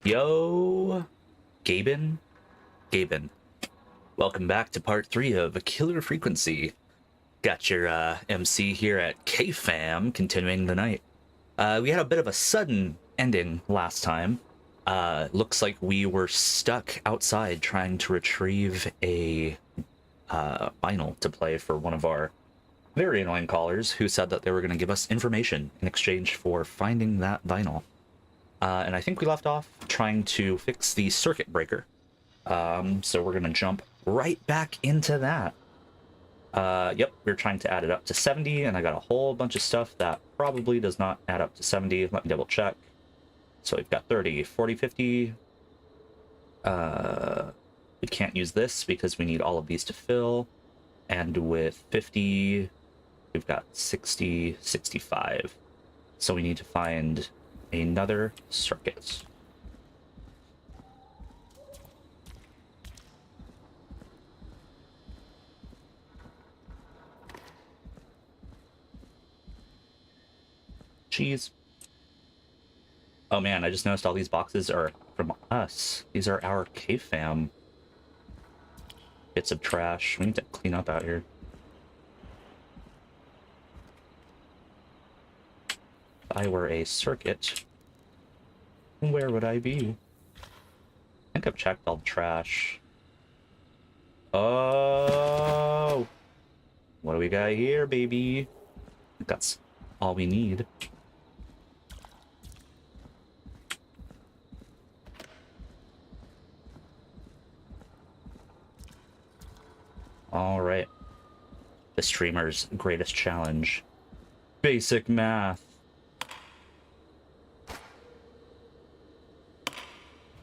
Yo, Gaben? Gaben. Welcome back to part 3 of A Killer Frequency. Got your MC here at K-Fam, continuing the night. We had a bit of a sudden ending last time. Looks like we were stuck outside trying to retrieve a vinyl to play for one of our very annoying callers who said that they were going to give us information in exchange for finding that vinyl. And I think we left off trying to fix the circuit breaker. So we're going to jump right back into that. Yep, we're trying to add it up to 70, and I got a whole bunch of stuff that probably does not add up to 70. Let me double check. So we've got 30, 40, 50. We can't use this because we need all of these to fill. And with 50, we've got 60, 65. So we need to find another circuit. Jeez. Oh man, I just noticed all these boxes are from us. These are our K-Fam bits of trash. We need to clean up out here. If I were a circuit, where would I be? I think I've checked all the trash. Oh! What do we got here, baby? I think that's all we need. All right. The streamer's greatest challenge. Basic math.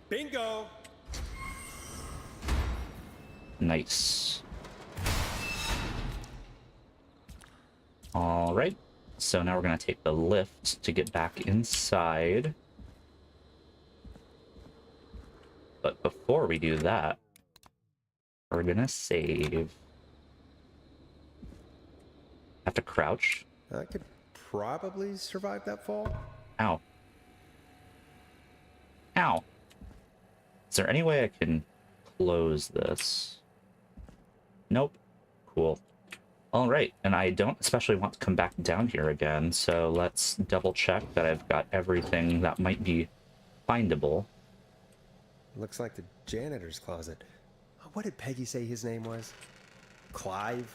Bingo! Nice. All right. So now we're going to take the lift to get back inside. But before we do that, we're going to save. Have to crouch. I could probably survive that fall. Ow. Ow. Is there any way I can close this? Nope. Cool. All right, and I don't especially want to come back down here again, so let's double check that I've got everything that might be findable. Looks like the janitor's closet. What did Peggy say his name was? Clive?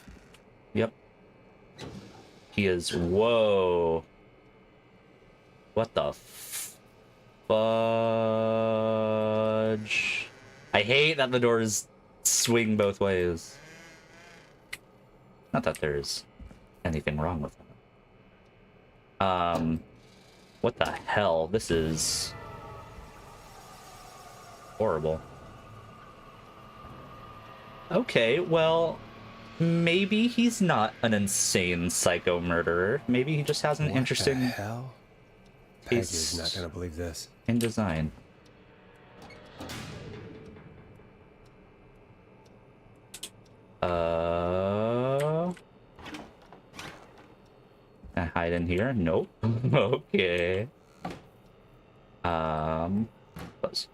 Yep. He is... Whoa. What the fudge? I hate that the doors swing both ways. Not that there's anything wrong with that. What the hell? This is horrible. Okay, well, maybe he's not an insane psycho murderer. Maybe he just has an interesting hell? Peggy's not gonna believe this. In design. Can I hide in here? Nope. Okay. Close.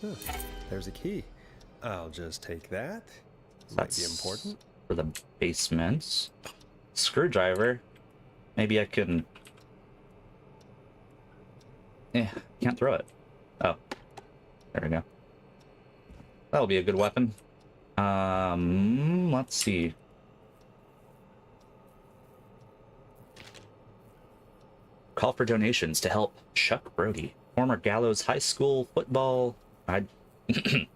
Huh, there's a key. I'll just take that. That's Might be important. For the basement. Screwdriver. Maybe I can... can't throw it. Oh. There we go. That'll be a good weapon. Let's see. Call for donations to help Chuck Brody, former Gallows High School football...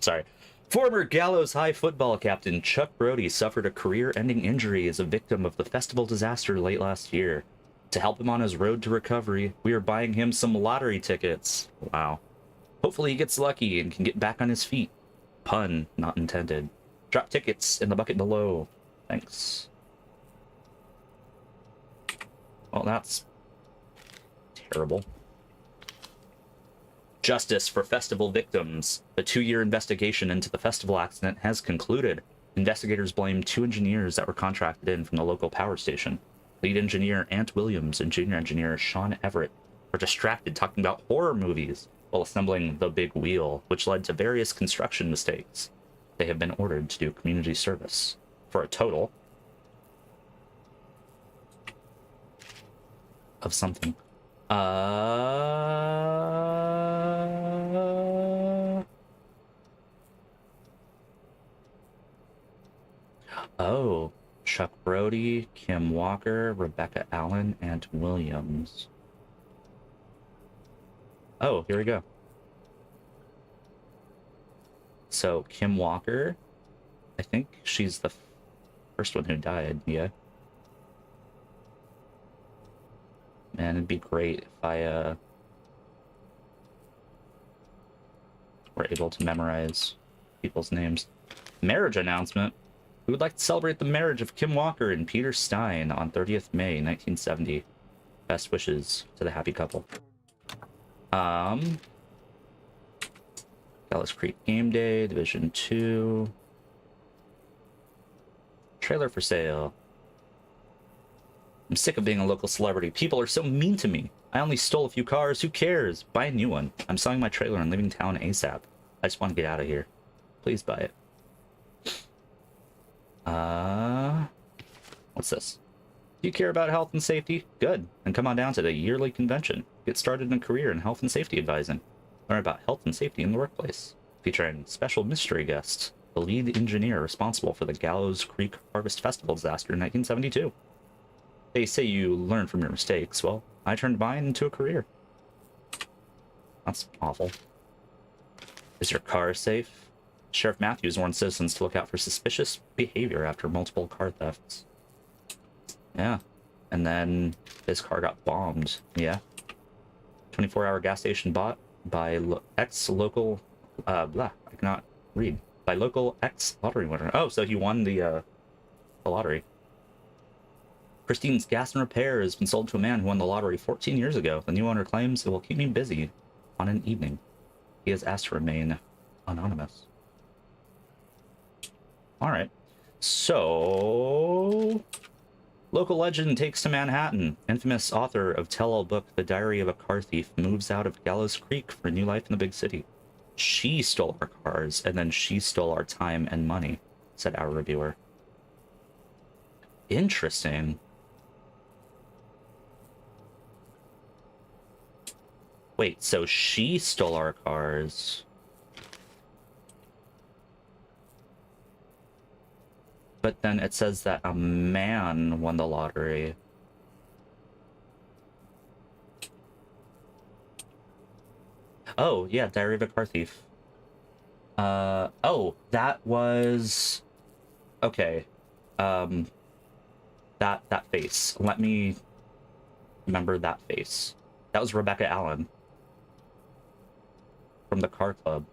Sorry. Former Gallows High football captain Chuck Brody suffered a career-ending injury as a victim of the festival disaster late last year. To help him on his road to recovery, we are buying him some lottery tickets. Wow. Hopefully he gets lucky and can get back on his feet. Pun not intended. Drop tickets in the bucket below. Thanks. Well, that's terrible. Justice for festival victims. The 2-year investigation into the festival accident has concluded. Investigators blame 2 engineers that were contracted in from the local power station. Lead engineer Ant Williams and junior engineer Sean Everett were distracted talking about horror movies while assembling the big wheel, which led to various construction mistakes. They have been ordered to do community service for a total of something. Oh, Chuck Brody, Kim Walker, Rebecca Allen, and Williams. Oh, here we go. So, Kim Walker, I think she's the first one who died, yeah. Man, it'd be great if I, were able to memorize people's names. Marriage announcement. We would like to celebrate the marriage of Kim Walker and Peter Stein on 30th May, 1970. Best wishes to the happy couple. Dallas Creek Game Day, Division 2. Trailer for sale. I'm sick of being a local celebrity. People are so mean to me. I only stole a few cars. Who cares? Buy a new one. I'm selling my trailer and leaving town ASAP. I just want to get out of here. Please buy it. What's this? Do you care about health and safety? Good. Then come on down to the yearly convention. Get started in a career in health and safety advising. Learn about health and safety in the workplace. Featuring special mystery guests. The lead engineer responsible for the Gallows Creek Harvest Festival disaster in 1972. They say you learn from your mistakes. Well, I turned mine into a career. That's awful. Is your car safe? Sheriff Matthews warned citizens to look out for suspicious behavior after multiple car thefts. Yeah. And then his car got bombed. Yeah. 24-hour gas station bought by ex-local... I cannot read. By local ex-lottery winner. Oh, so he won the lottery. Christine's Gas and Repair has been sold to a man who won the lottery 14 years ago. The new owner claims it will keep me busy on an evening. He has asked to remain anonymous. Alright. So... Local legend takes to Manhattan. Infamous author of tell-all book The Diary of a Car Thief moves out of Gallows Creek for a new life in the big city. She stole our cars, and then she stole our time and money, said our reviewer. Interesting. Wait, so she stole our cars. But then it says that a man won the lottery. Oh, yeah, Diary of a Car Thief. Oh, that was... Okay. That face. Let me remember that face. That was Rebecca Allen. From the car club.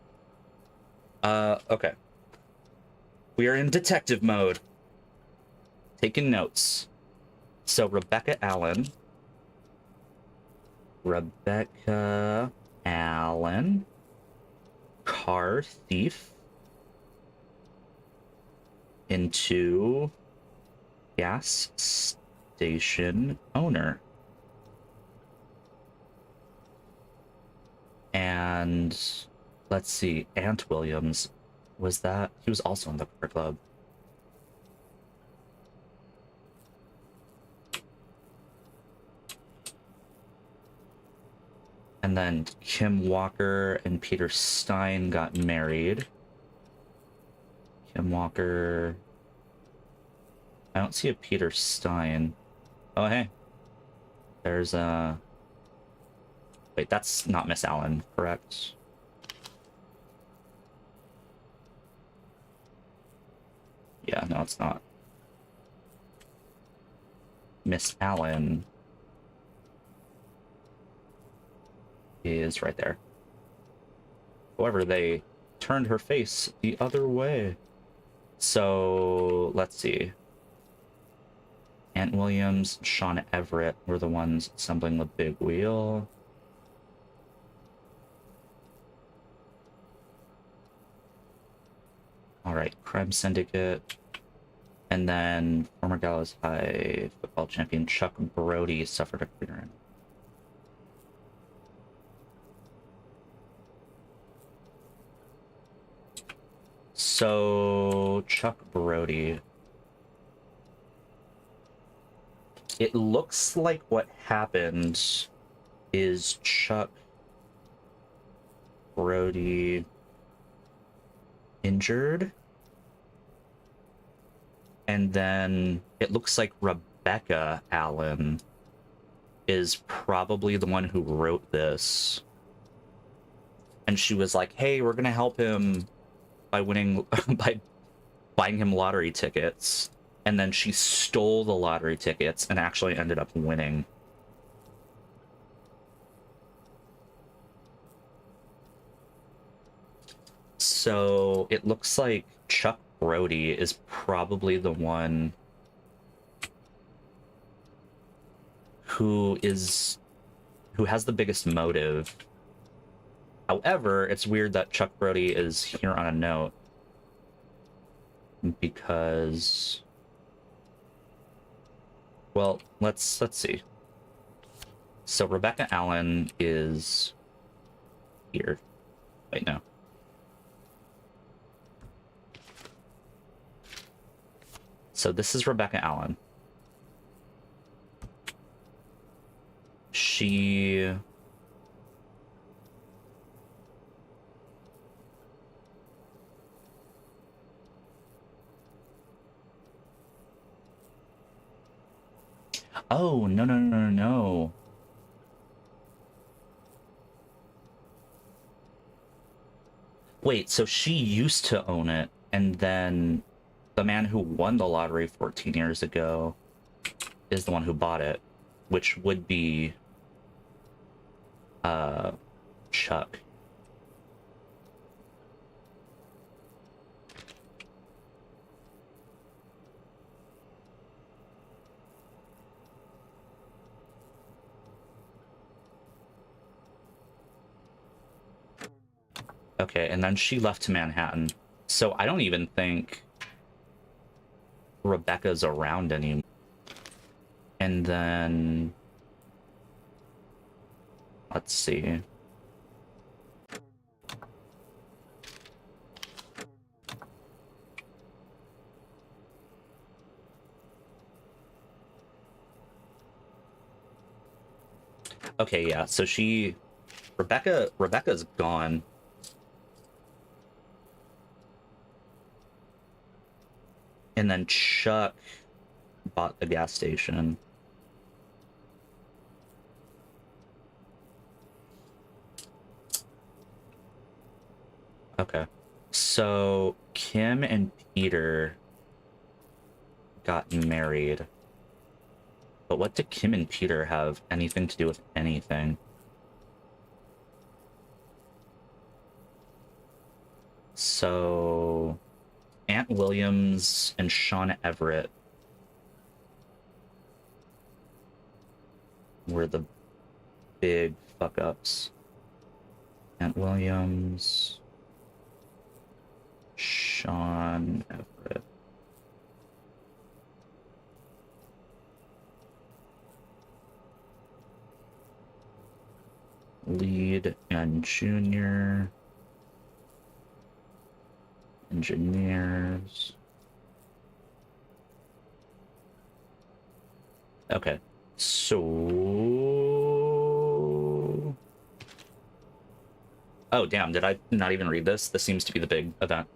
Okay. We are in detective mode. Taking notes. So Rebecca Allen, car thief, into gas station owner. And let's see, Ant Williams, was that? He was also in the car club. And then Kim Walker and Peter Stein got married. Kim Walker... I don't see a Peter Stein. Oh, hey. There's a... Wait, that's not Miss Allen, correct? Yeah, no, it's not. Miss Allen is right there. However, they turned her face the other way. So, let's see. Ant Williams, Sean Everett were the ones assembling the big wheel. Alright, Crime Syndicate. And then former Gallows High football champion Chuck Brody suffered a career. So Chuck Brody. It looks like what happened is Chuck Brody injured. And then it looks like Rebecca Allen is probably the one who wrote this. And she was like, hey, we're going to help him by by buying him lottery tickets. And then she stole the lottery tickets and actually ended up winning. So it looks like Chuck Brody is probably the one who has the biggest motive. However, it's weird that Chuck Brody is here on a note because, well, let's see. So Rebecca Allen is here. Wait, no. So this is Rebecca Allen. She... Oh, no. Wait, so she used to own it, and then the man who won the lottery 14 years ago is the one who bought it, which would be Chuck. Okay, and then she left to Manhattan. So I don't even think Rebecca's around anymore. And then... let's see. Okay, yeah, so Rebecca's gone. And then Chuck bought the gas station. Okay. So Kim and Peter got married. But what did Kim and Peter have anything to do with anything? So Aunt Williams and Sean Everett were the big fuck-ups. Aunt Williams, Sean Everett. Lead and Junior. Engineers. Okay, so... oh, damn, did I not even read this? This seems to be the big event.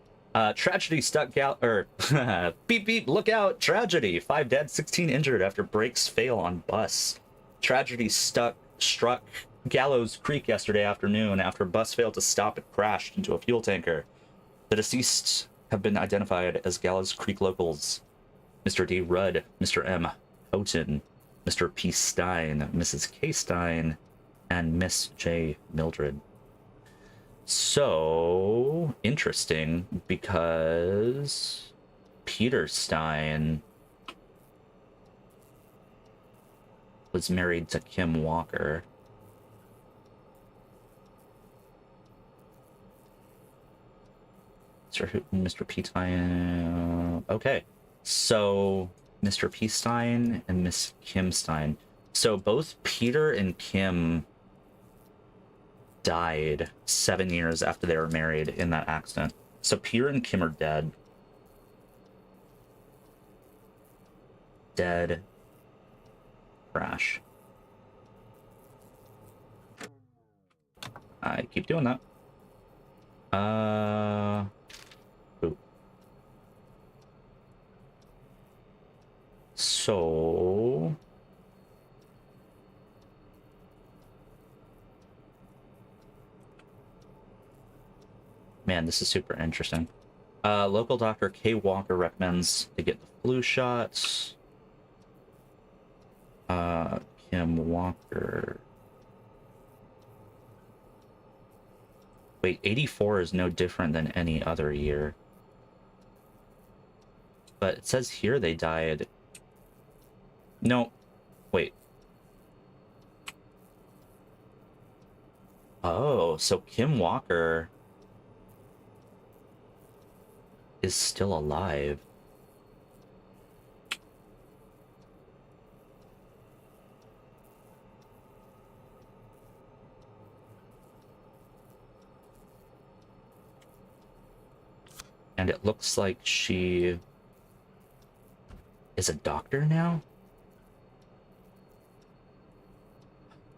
Tragedy stuck beep beep, look out, tragedy. 5 dead, 16 injured after brakes fail on bus. Tragedy struck Gallows Creek yesterday afternoon after a bus failed to stop and crashed into a fuel tanker. The deceased have been identified as Gallows Creek locals: Mr. D. Rudd, Mr. M. Houghton, Mr. P. Stein, Mrs. K. Stein, and Miss J. Mildred. So, interesting, because Peter Stein was married to Kim Walker. Mr. P. Stein... okay. So Mr. P. Stein and Miss Kim Stein. So both Peter and Kim died 7 years after they were married in that accident. So Peter and Kim are dead. Dead. Crash. I keep doing that. Ooh. So... Man, this is super interesting. Local doctor Kay Walker recommends to get the flu shots. Kim Walker. Wait, 84 is no different than any other year. But it says here they died. No, wait. Oh, so Kim Walker is still alive. And it looks like she is a doctor now?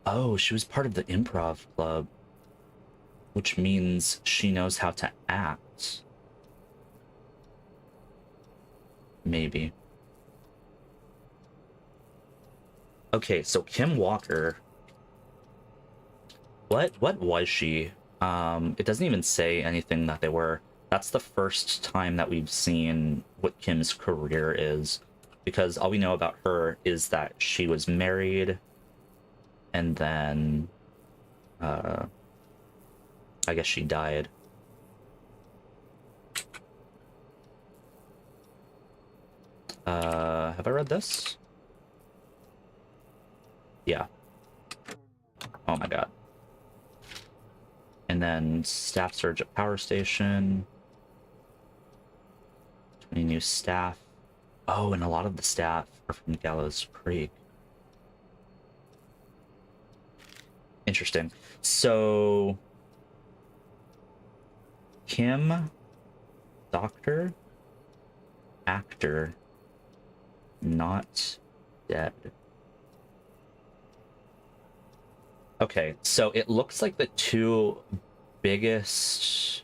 Oh, she was part of the improv club, which means she knows how to act. Maybe. Okay, so Kim Walker. What was she? It doesn't even say anything that they were. That's the first time that we've seen what Kim's career is, because all we know about her is that she was married and then I guess she died. Have I read this? Yeah. Oh my god. And then staff surge at power station. 20 new staff. Oh, and a lot of the staff are from Gallows Creek. Interesting. So Kim, doctor, actor, not dead. Okay, so it looks like the two biggest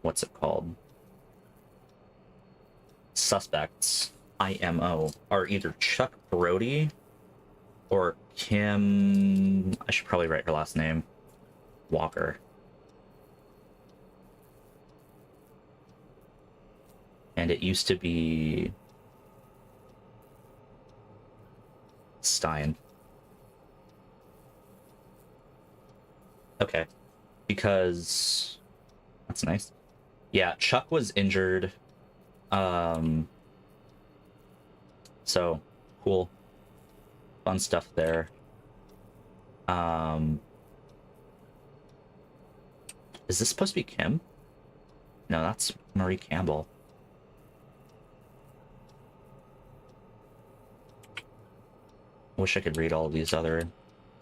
what's it called? Suspects, IMO, are either Chuck Brody or Kim, I should probably write her last name, Walker. And it used to be Stein. Okay, because that's nice. Yeah, Chuck was injured. So cool. Fun stuff there. Is this supposed to be Kim? No, that's Marie Campbell. Wish I could read all these other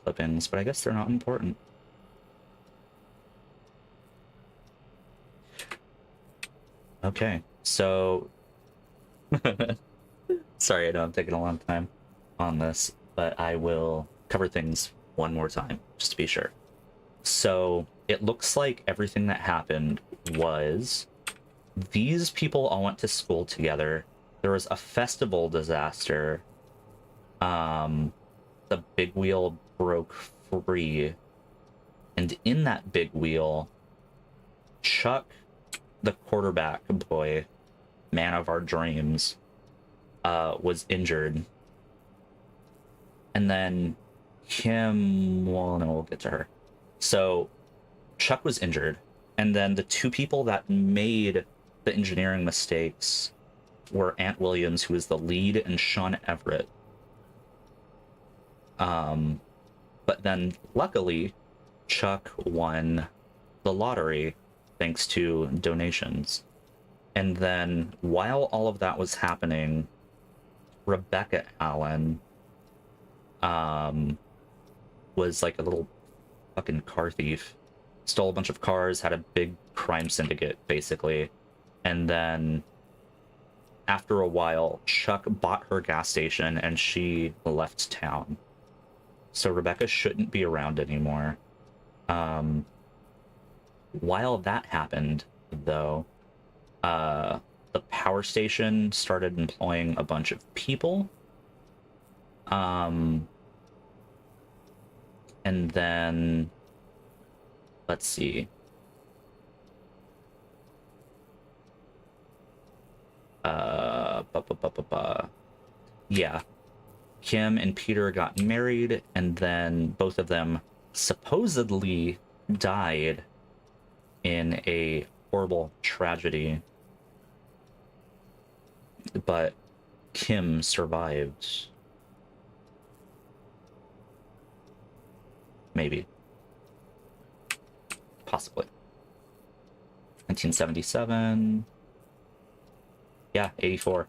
clippings, but I guess they're not important. Okay, so sorry, I know I'm taking a long time on this, but I will cover things one more time, just to be sure. So it looks like everything that happened was these people all went to school together. There was a festival disaster. The big wheel broke free, and in that big wheel, Chuck, the quarterback boy, man of our dreams, was injured. And then Kim, well, no, we'll get to her. So Chuck was injured, and then the two people that made the engineering mistakes were Ant Williams, who was the lead, and Sean Everett. But then luckily Chuck won the lottery thanks to donations. And then while all of that was happening, Rebecca Allen was like a little fucking car thief. Stole a bunch of cars, had a big crime syndicate, basically. And then after a while, Chuck bought her gas station and she left town. So Rebecca shouldn't be around anymore. While that happened, though, the power station started employing a bunch of people. And then, let's see. Yeah. Kim and Peter got married, and then both of them supposedly died in a horrible tragedy. But Kim survived. Maybe. Possibly. 1977. Yeah, 84.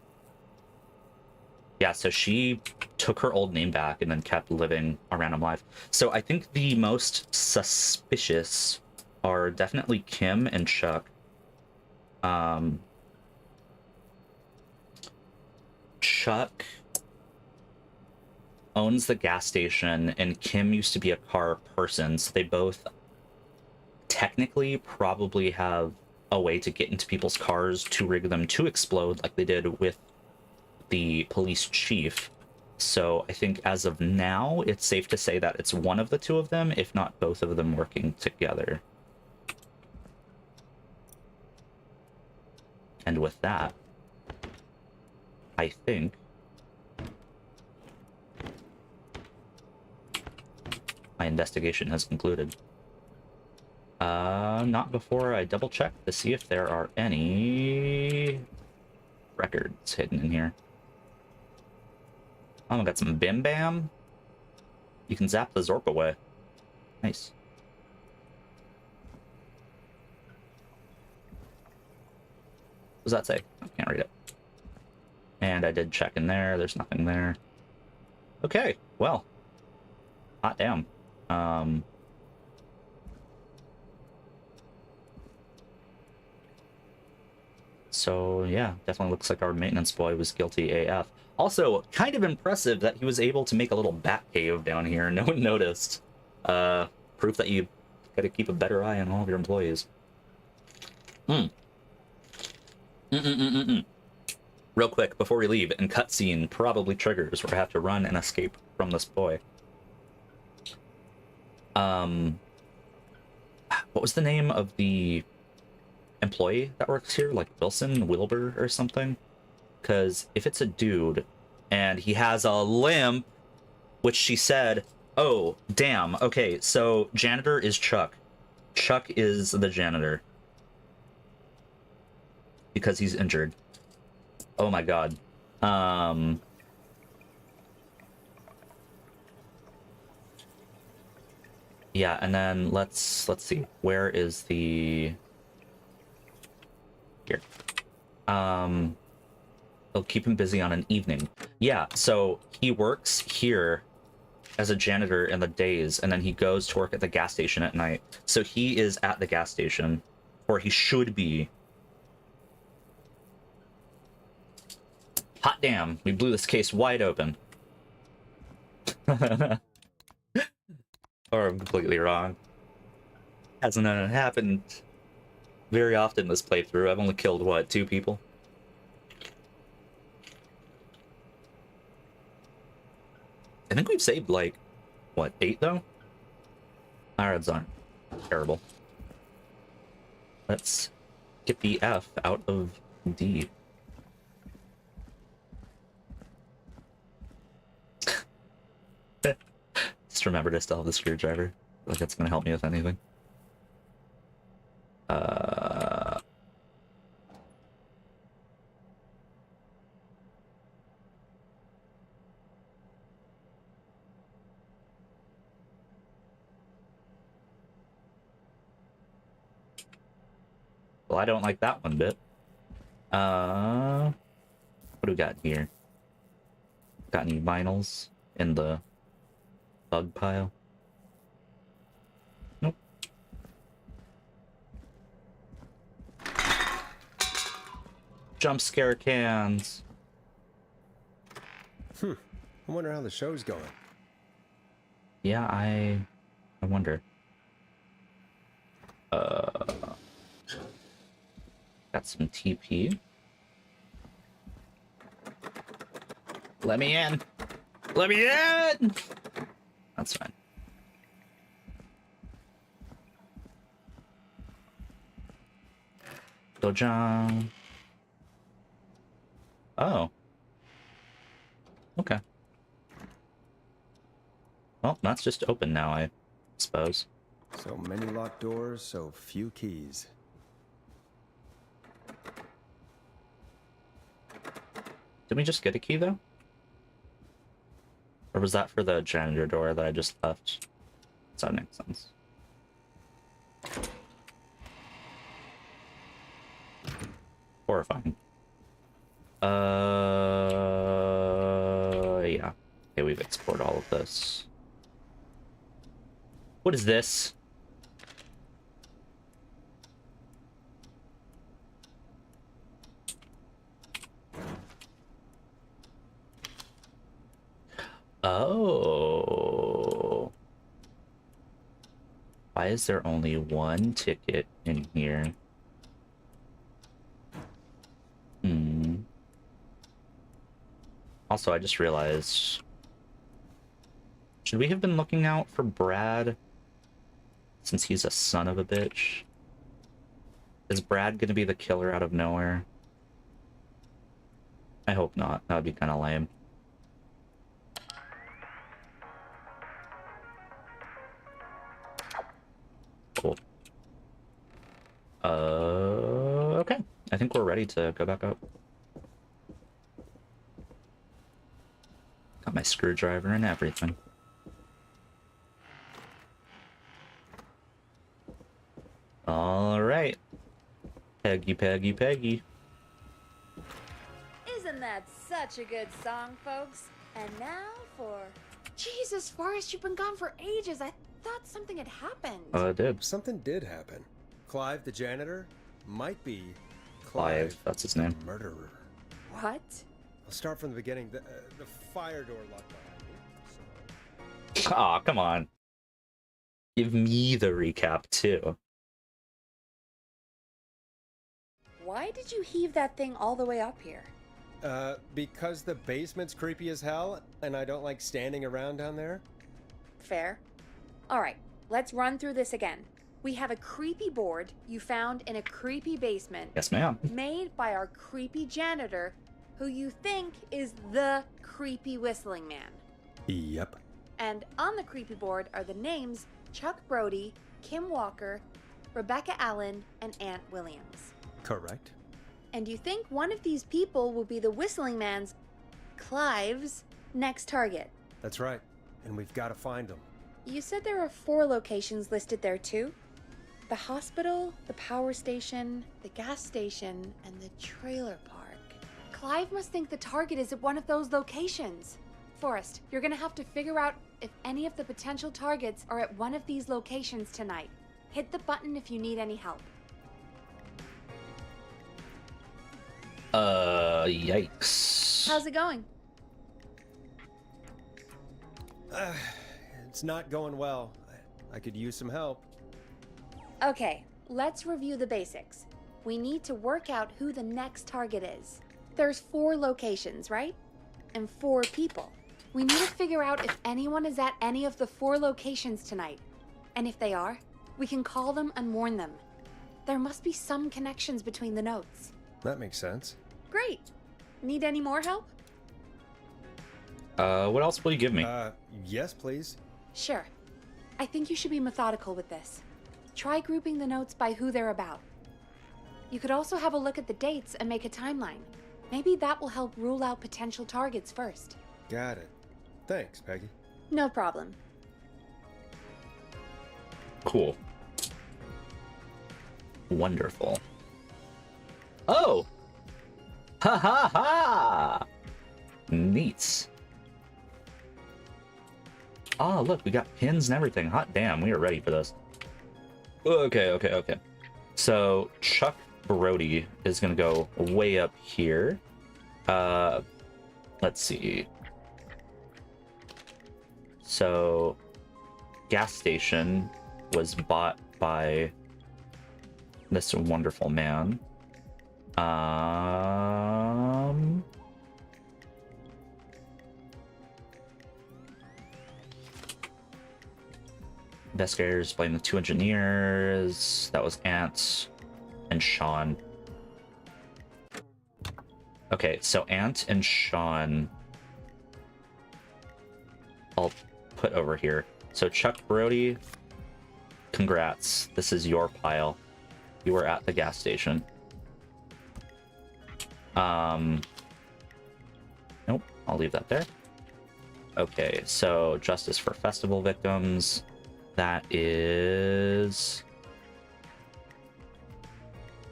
Yeah, so she took her old name back and then kept living a random life. So I think the most suspicious are definitely Kim and Chuck. Chuck owns the gas station, and Kim used to be a car person, so they both technically probably have a way to get into people's cars to rig them to explode like they did with the police chief. So I think as of now, it's safe to say that it's one of the two of them, if not both of them working together. And with that, I think my investigation has concluded. Not before I double check to see if there are any records hidden in here. Oh, I got some Bim Bam. You can zap the Zorp away. Nice. What does that say? I can't read it. And I did check in there. There's nothing there. Okay, well. Hot damn. So, yeah, definitely looks like our maintenance boy was guilty AF. Also, kind of impressive that he was able to make a little bat cave down here and no one noticed. Proof that you gotta keep a better eye on all of your employees. Real quick, before we leave, and cutscene probably triggers where I have to run and escape from this boy. What was the name of the employee that works here? Like Wilson, Wilbur, or something? Because if it's a dude and he has a limp, which she said, oh, damn, okay, so janitor is Chuck. Chuck is the janitor. Because he's injured. Oh my god. Yeah, and then let's see. Where is the... Here. It'll keep him busy on an evening. Yeah, so he works here as a janitor in the days, and then he goes to work at the gas station at night. So he is at the gas station, or he should be. Hot damn, we blew this case wide open. Or I'm completely wrong. Hasn't happened very often this playthrough. I've only killed, what, 2 people? I think we've saved, like, what, 8, though? Our odds aren't terrible. Let's get the F out of D. Just remember to still have the screwdriver. Like that's gonna help me with anything. Well, I don't like that one bit. What do we got here? Got any vinyls in the bug pile? Nope. Jump scare cans. I wonder how the show's going. Yeah, I wonder. Got some TP. Let me in. Let me in. That's fine. Dojang. Oh. Okay. Well, that's just open now, I suppose. So many locked doors, so few keys. Did we just get a key, though? Or was that for the janitor door that I just left? Does that make sense? Horrifying. Yeah. Okay, we've explored all of this. What is this? Oh. Why is there only one ticket in here? Also, I just realized... Should we have been looking out for Brad? Since he's a son of a bitch? Is Brad gonna be the killer out of nowhere? I hope not. That would be kind of lame. Cool. Okay. I think we're ready to go back up. Got my screwdriver and everything. All right. Peggy, Peggy, Peggy. Isn't that such a good song, folks? And now for... Jesus, Forrest, you've been gone for ages. I thought something had happened. It did. Something did happen. Clive, the janitor, might be Clive, that's his name. the murderer. What? I'll start from the beginning. The fire door locked behind me. So... Aw, come on. Give me the recap, too. Why did you heave that thing all the way up here? Because the basement's creepy as hell, and I don't like standing around down there. Fair. Alright, let's run through this again. We have a creepy board you found in a creepy basement. Yes, ma'am. Made by our creepy janitor, who you think is the creepy whistling man. Yep. And on the creepy board are the names Chuck Brody, Kim Walker, Rebecca Allen, and Aunt Williams. Correct. And you think one of these people will be the whistling man's, Clive's, next target. That's right. And we've got to find him. You said there are 4 locations listed there too? The hospital, the power station, the gas station, and the trailer park. Clive must think the target is at one of those locations. Forrest, you're gonna have to figure out if any of the potential targets are at one of these locations tonight. Hit the button if you need any help. Yikes. How's it going? It's not going well. I could use some help. Okay, let's review the basics. We need to work out who the next target is. There's 4 locations, right? And 4 people. We need to figure out if anyone is at any of the 4 locations tonight. And if they are, we can call them and warn them. There must be some connections between the notes. That makes sense. Great. Need any more help? What else will you give me? Yes, please. Sure. I think you should be methodical with this. Try grouping the notes by who they're about. You could also have a look at the dates and make a timeline. Maybe that will help rule out potential targets first. Got it. Thanks, Peggy. No problem. Cool. Wonderful. Oh! Ha ha ha! Neat. Oh, look, we got pins and everything. Hot damn, we are ready for this. Okay. So, Chuck Brody is gonna go way up here. Let's see. So, gas station was bought by this wonderful man. Investigators blame the 2 engineers. That was Ant and Sean. Okay, so Ant and Sean I'll put over here. So Chuck Brody, congrats. This is your pile. You were at the gas station. Nope, I'll leave that there. Okay, so justice for festival victims. That is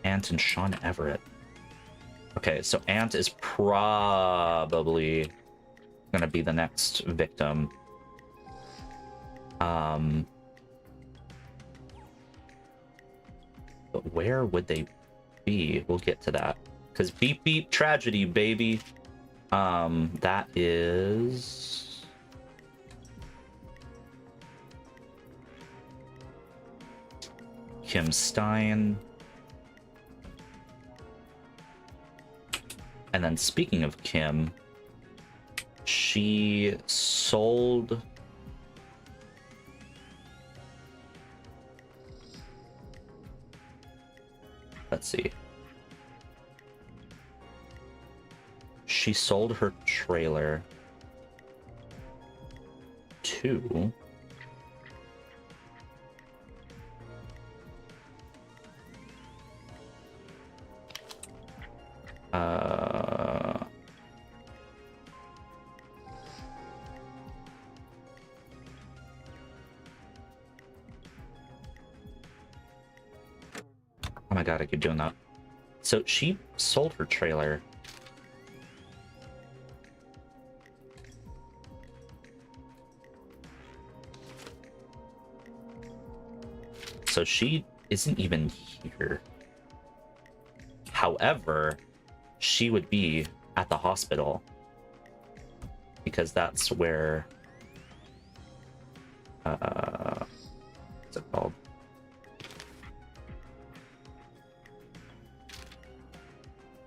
Ant and Sean Everett. Okay, so Ant is probably gonna be the next victim. But where would they be? We'll get to that. Because beep beep tragedy, baby. That is Kim Stein. And then speaking of Kim, she sold let's see. She sold her trailer to oh my god, I keep doing that. So she sold her trailer so she isn't even here. However, she would be at the hospital because that's where what's it called?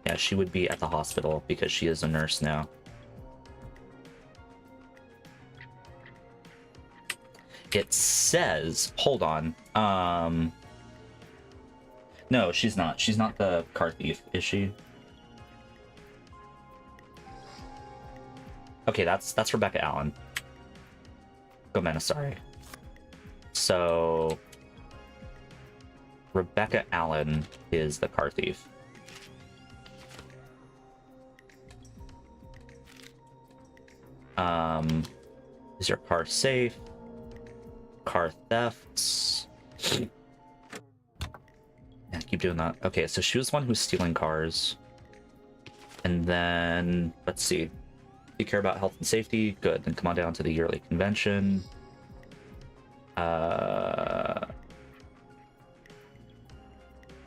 Yeah, she would be at the hospital because she is a nurse now. It says, hold on. No, she's not. She's not the car thief, is she? Okay, that's Rebecca Allen. Gomena, sorry. So Rebecca Allen is the car thief. Is your car safe? Car thefts. Yeah, keep doing that. Okay, so she was the one who's stealing cars. And then, let's see. You care about health and safety? Good. Then come on down to the yearly convention.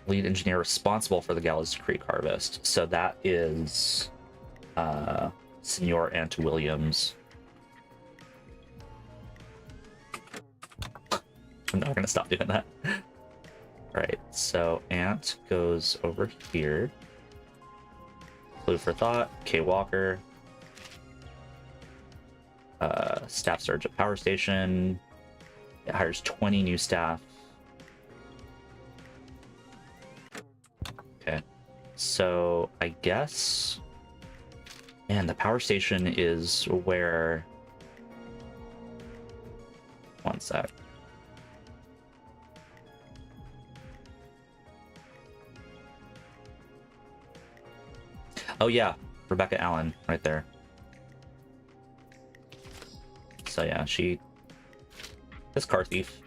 Lead engineer responsible for the Gallows Creek harvest. So that is Senor Ant Williams. I'm not gonna stop doing that. Alright, so Ant goes over here. Clue for Thought, K. Walker. Staff surge at power station. It hires 20 new staff. Okay, so I guess, man, the power station is where, one sec. Oh yeah, Rebecca Allen right there. So yeah, she is car thief.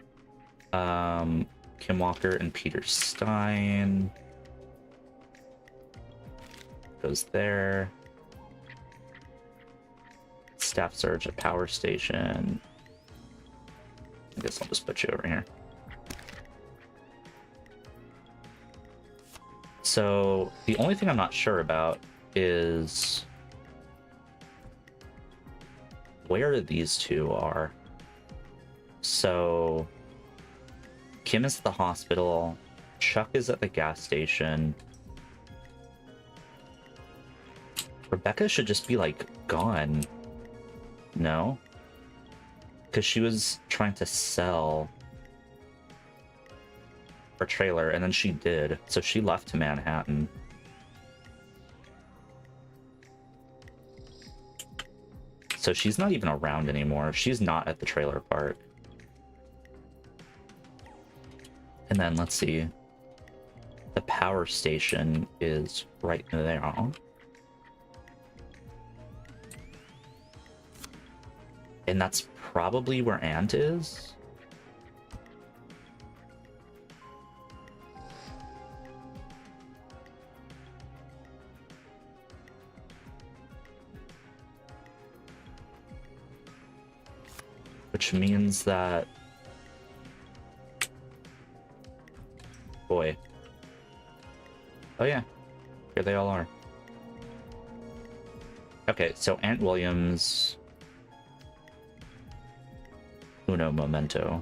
Kim Walker and Peter Stein. goes there. Staff surge at power station. I guess I'll just put you over here. So the only thing I'm not sure about is where these two are. So Kim is at the hospital. Chuck is at the gas station. Rebecca should just be like gone. No? Because she was trying to sell her trailer, and then she did. So she left to Manhattan. So she's not even around anymore. She's not at the trailer park. And then let's see. The power station is right there. And that's probably where Ant is. Which means that... Boy. Oh yeah. Here they all are. Okay, so Ant Williams... Uno momento.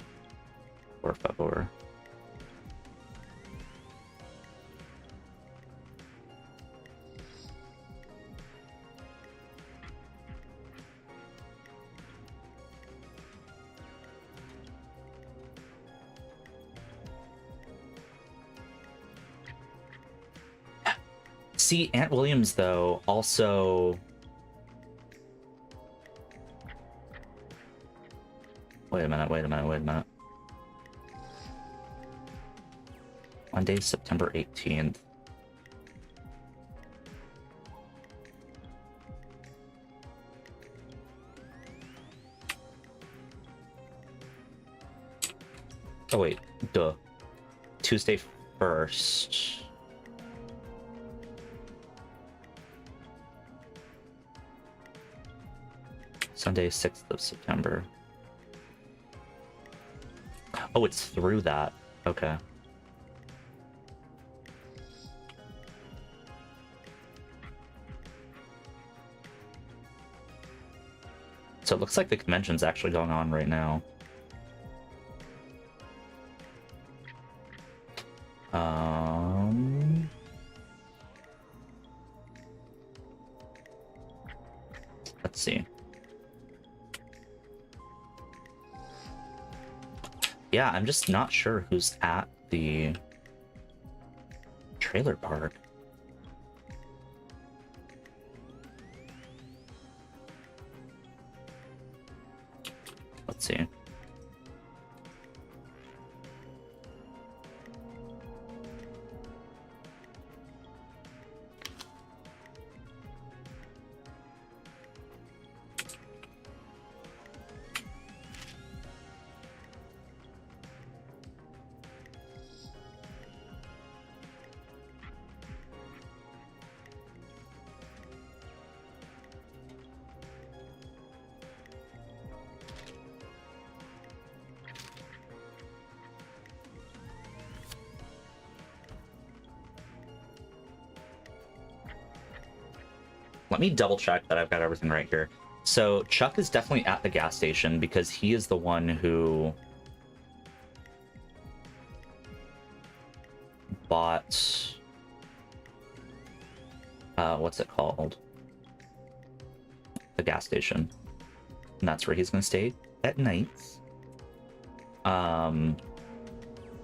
Por favor. See, Ant Williams, though, also... Wait a minute. Monday, September 18th. Oh wait, duh. Tuesday 1st. Sunday 6th of September. Oh, it's through that. Okay. So it looks like the convention's actually going on right now. Let's see. Yeah, I'm just not sure who's at the trailer park. Let's see. Let me double check that I've got everything right here. So Chuck is definitely at the gas station because he is the one who bought what's it called? The gas station. And that's where he's gonna stay at nights. And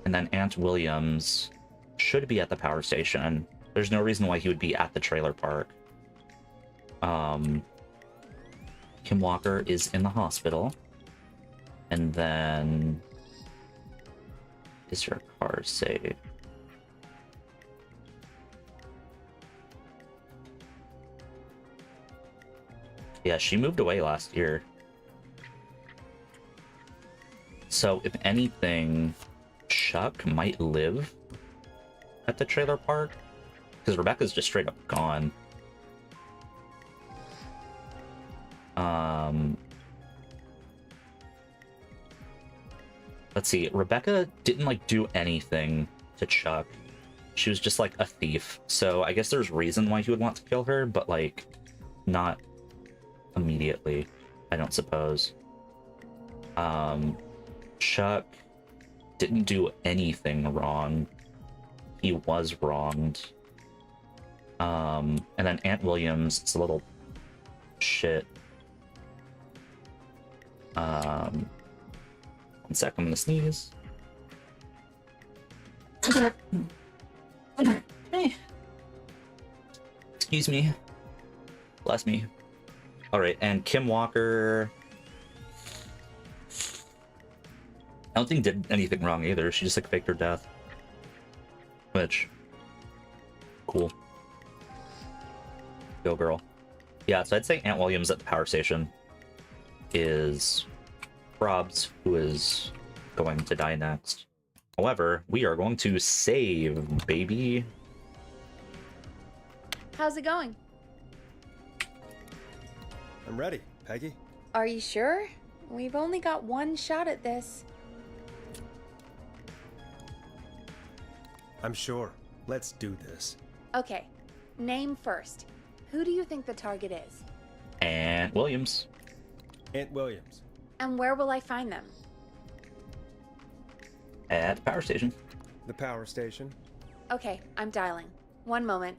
then Ant Williams should be at the power station. There's no reason why he would be at the trailer park. Kim Walker is in the hospital. And then... Is her car safe? Yeah, she moved away last year. So, if anything, Chuck might live at the trailer park. Because Rebecca's just straight up gone. Let's see. Rebecca didn't like do anything to Chuck. She was just like a thief. So I guess there's reason why he would want to kill her, but like not immediately, I don't suppose. Chuck didn't do anything wrong. He was wronged. And then Aunt Williams, it's a little shit. One sec, I'm gonna sneeze. Excuse me. Bless me. Alright, and Kim Walker... I don't think did anything wrong either. She just like faked her death. Which... Cool. Go girl. Yeah, so I'd say Aunt Williams at the power station is Probs, who is going to die next. However, we are going to save, baby. How's it going? I'm ready, Peggy. Are you sure? We've only got one shot at this. I'm sure. Let's do this. Okay, name first. Who do you think the target is? Aunt Williams. Aunt Williams. And where will I find them? At the power station. The power station. Okay, I'm dialing. One moment.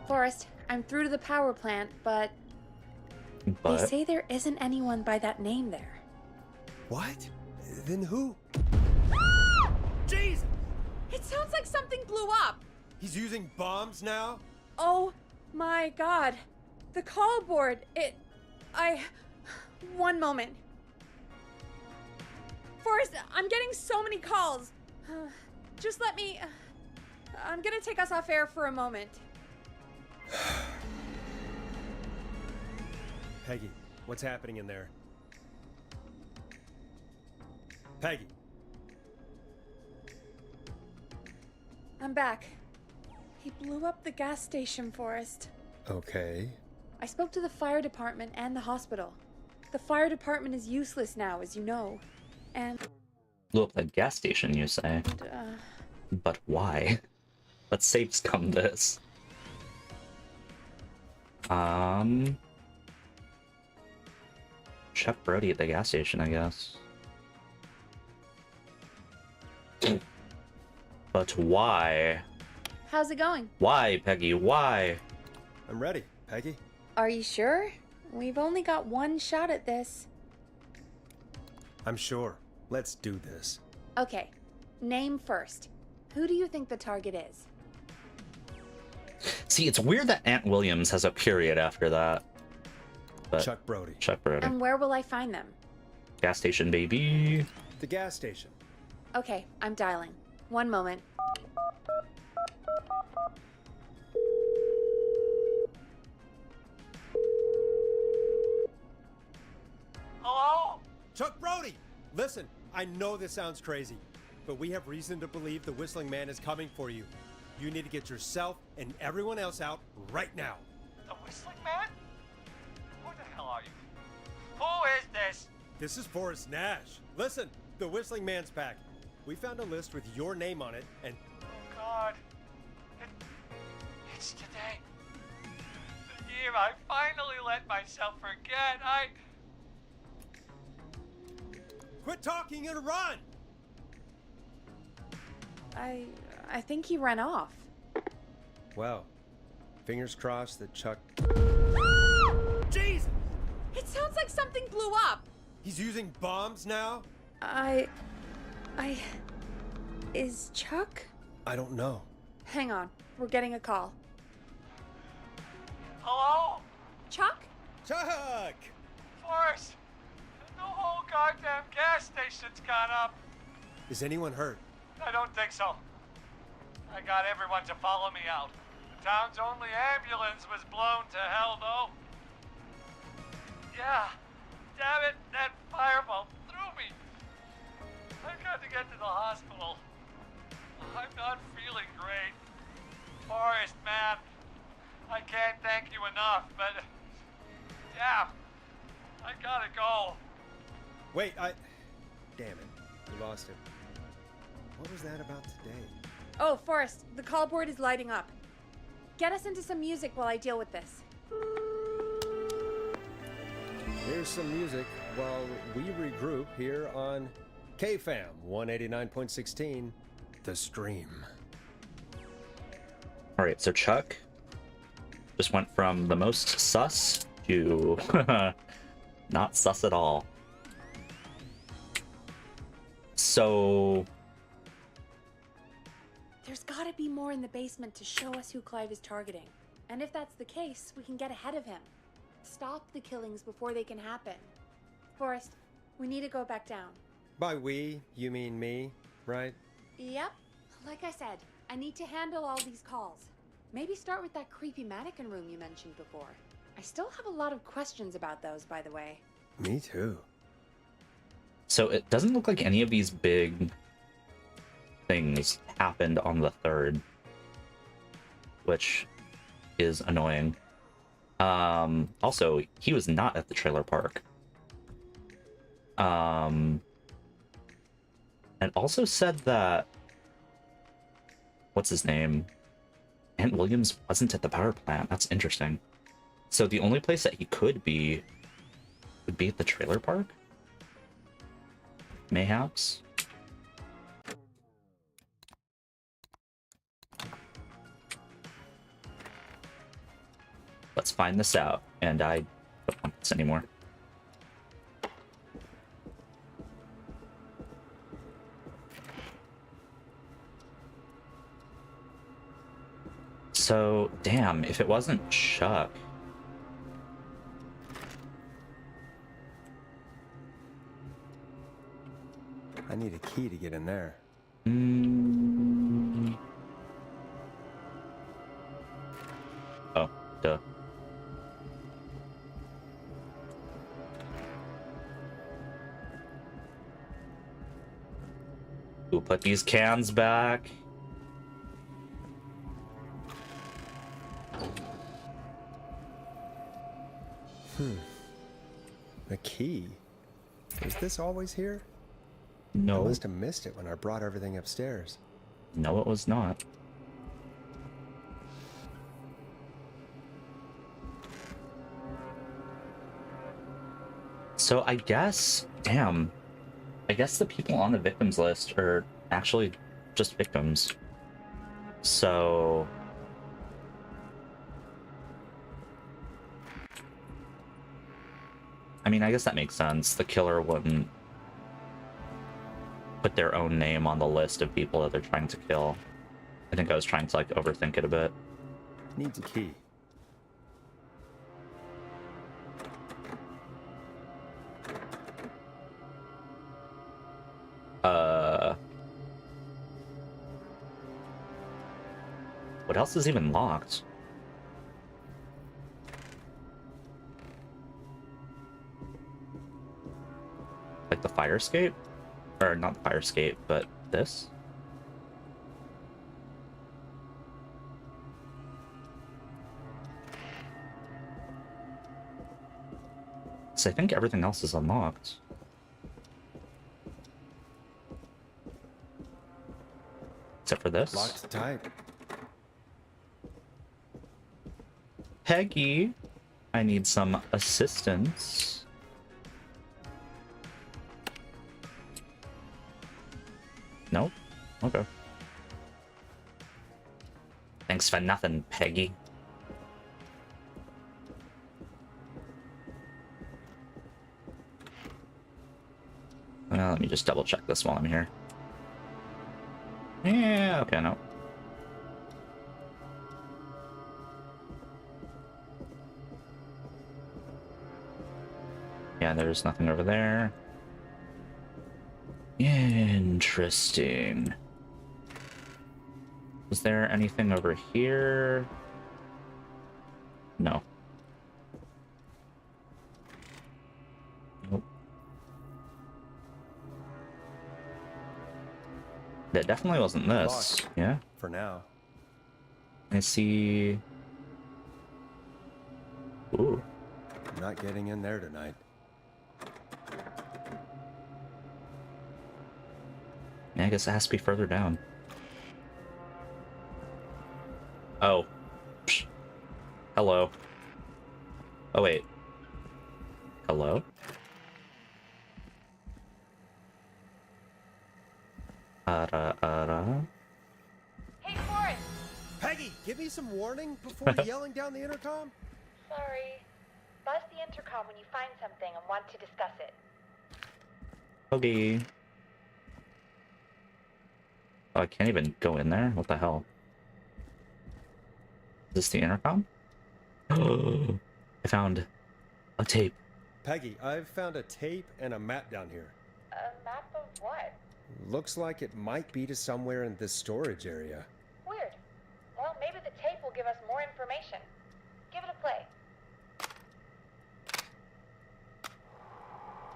Forrest, I'm through to the power plant, but they say there isn't anyone by that name there. What? Then who? Jesus! It sounds like something blew up! He's using bombs now? Oh my god. The call board, one moment. Forrest, I'm getting so many calls. Just let me... I'm gonna take us off air for a moment. Peggy, what's happening in there? Peggy. I'm back. He blew up the gas station, Forrest. Okay. I spoke to the fire department and the hospital. The fire department is useless now, as you know. And... Blew up the gas station, you say? But why? Let's save scum this. Chuck Brody at the gas station, I guess. But why? How's it going? Why, Peggy? Why? I'm ready, Peggy. Are you sure? We've only got one shot at this. I'm sure. Let's do this. Okay, name first. Who do you think the target is? See, it's weird that Aunt Williams has a period after that. But Chuck Brody. Chuck Brody. And where will I find them? Gas station, baby. The gas station. Okay, I'm dialing. One moment. Hello? Chuck Brody! Listen, I know this sounds crazy, but we have reason to believe the Whistling Man is coming for you. You need to get yourself and everyone else out right now. The Whistling Man? Who the hell are you? Who is this? This is Forrest Nash. Listen, the Whistling Man's back. We found a list with your name on it, and... Oh, God. It's today. The year I finally let myself forget. Quit talking and run! I think he ran off. Well, fingers crossed that Chuck... Jesus! It sounds like something blew up! He's using bombs now? Is Chuck? I don't know. Hang on, we're getting a call. Hello? Chuck? Chuck! Forrest, the whole goddamn gas station's gone up. Is anyone hurt? I don't think so. I got everyone to follow me out. The town's only ambulance was blown to hell, though. Yeah. Damn it, that fireball threw me. I've got to get to the hospital. I'm not feeling great. Forrest, man, I can't thank you enough, but... yeah, I gotta go. Wait, damn it. We lost him. What was that about today? Oh, Forrest, the call board is lighting up. Get us into some music while I deal with this. Here's some music while we regroup here on KFAM 189.16, The Stream. All right, so Chuck just went from the most sus to not sus at all. So There's gotta be more in the basement to show us who Clive is targeting. And if that's the case, we can get ahead of him. Stop the killings before they can happen. Forrest, we need to go back down. By we, you mean me, right? Yep. Like I said, I need to handle all these calls. Maybe start with that creepy mannequin room you mentioned before. I still have a lot of questions about those, by the way. Me too. So it doesn't look like any of these big things happened on the 3rd, which is annoying. Also, he was not at the trailer park. And also said that, what's his name? Ant Williams wasn't at the power plant. That's interesting. So the only place that he could be would be at the trailer park? Mayhaps? Let's find this out. And I don't want this anymore. So, damn, if it wasn't Chuck... I need a key to get in there. Oh, duh. Ooh, put these cans back. The key? Was this always here? I No. must have missed it when I brought everything upstairs. No, it was not. So I guess, damn, I guess the people on the victims list are actually just victims. So... I mean, I guess that makes sense. The killer wouldn't put their own name on the list of people that they're trying to kill. I think I was trying to, like, overthink it a bit. Needs a key. What else is even locked? Like the fire escape? Or not the fire escape, but this? So I think everything else is unlocked. Except for this. Locked tight. Peggy, I need some assistance. Nope. Okay. Thanks for nothing, Peggy. Let me just double check this while I'm here. Yeah, okay, no. Yeah, there's nothing over there. Interesting. Was there anything over here? No. Nope. That definitely wasn't this. Locked. Yeah. For now. I see. Ooh. Not getting in there tonight. Yeah, I guess it has to be further down. Oh. Psh. Hello. Oh, wait. Hello? Hey, Forrest! Peggy, give me some warning before yelling down the intercom. Sorry. Buzz the intercom when you find something and want to discuss it. Okay. Oh, I can't even go in there? What the hell? Is this the intercom? Oh, I found a tape. Peggy, I've found a tape and a map down here. A map of what? Looks like it might be to somewhere in this storage area. Weird. Well, maybe the tape will give us more information. Give it a play.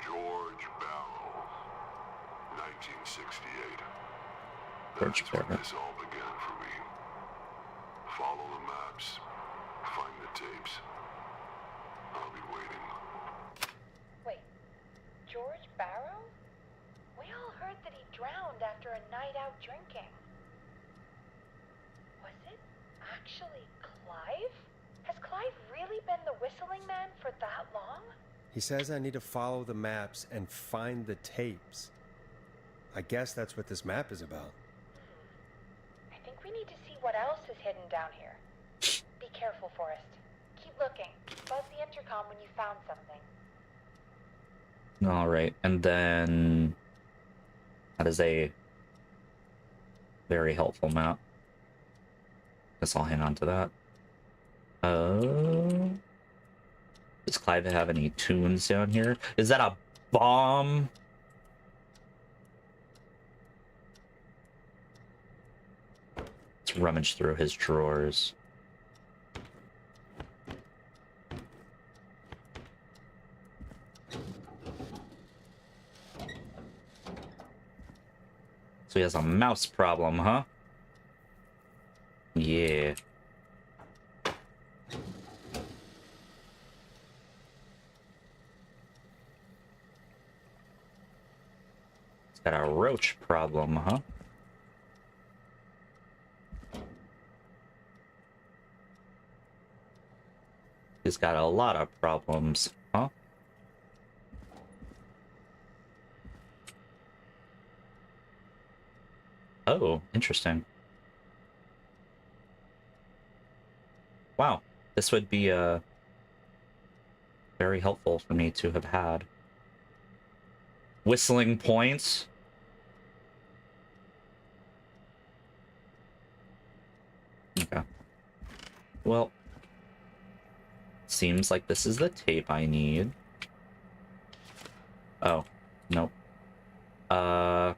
George Barrow, 1968. George That's when Barrow. this all began for me. Follow the maps, find the tapes. I'll be waiting. Wait, George Barrow? We all heard that he drowned after a night out drinking. Was it actually Clive? Has Clive really been the whistling man for that long? He says I need to follow the maps and find the tapes. I guess that's what this map is about. I think we need to see what else is hidden down here. Be careful, Forrest. Keep looking. Buzz the intercom when you found something. Alright, and then... That is a very helpful map. Guess I'll hang on to that. Does Clive have any tunes down here? Is that a bomb? Let's rummage through his drawers. So he has a mouse problem, huh? Yeah. He's got a roach problem, huh? He's got a lot of problems, huh? Oh, interesting. Wow, this would be very helpful for me to have had. Whistling points. Okay. Well, seems like this is the tape I need. Oh, nope.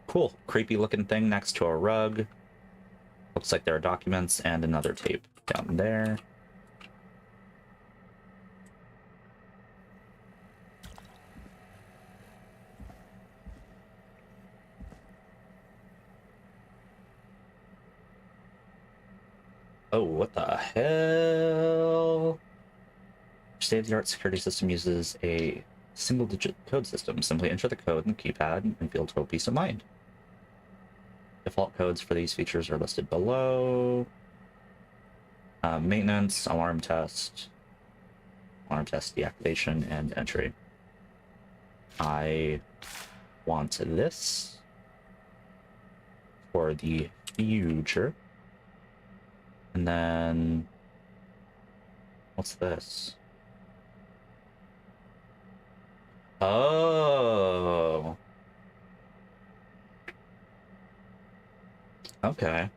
Cool. Creepy looking thing next to a rug. Looks like there are documents and another tape down there. Oh, what the hell? State-of-the-art security system uses a single-digit code system. Simply enter the code in the keypad and feel total peace of mind. Default codes for these features are listed below. Maintenance, alarm test deactivation, and entry. I want this for the future. And then, what's this? Oh. Okay.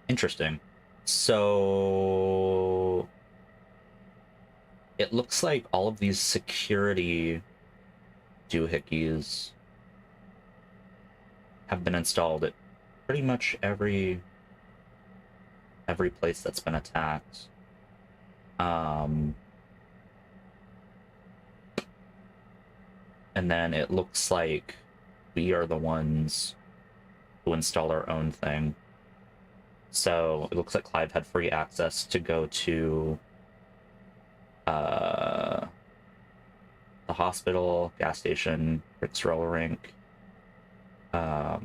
Interesting. So it looks like all of these security doohickeys have been installed at pretty much every place that's been attacked. And then it looks like we are the ones who install our own thing. So it looks like Clive had free access to go to the hospital, gas station, Rick's roller rink. Not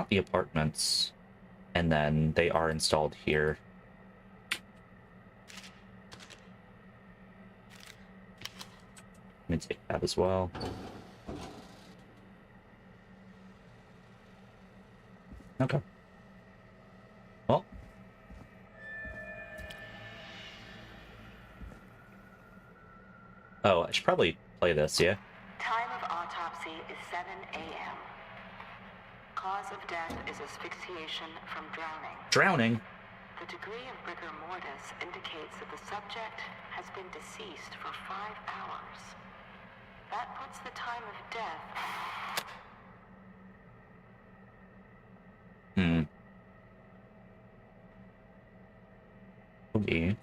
the apartments. And then they are installed here. Let me take that as well. Okay. Well. Oh, I should probably play this, yeah? Time of autopsy is 7 a.m. Cause of death is asphyxiation from drowning. Drowning? The degree of rigor mortis indicates that the subject has been deceased for 5 hours. That puts the time of death... Okay.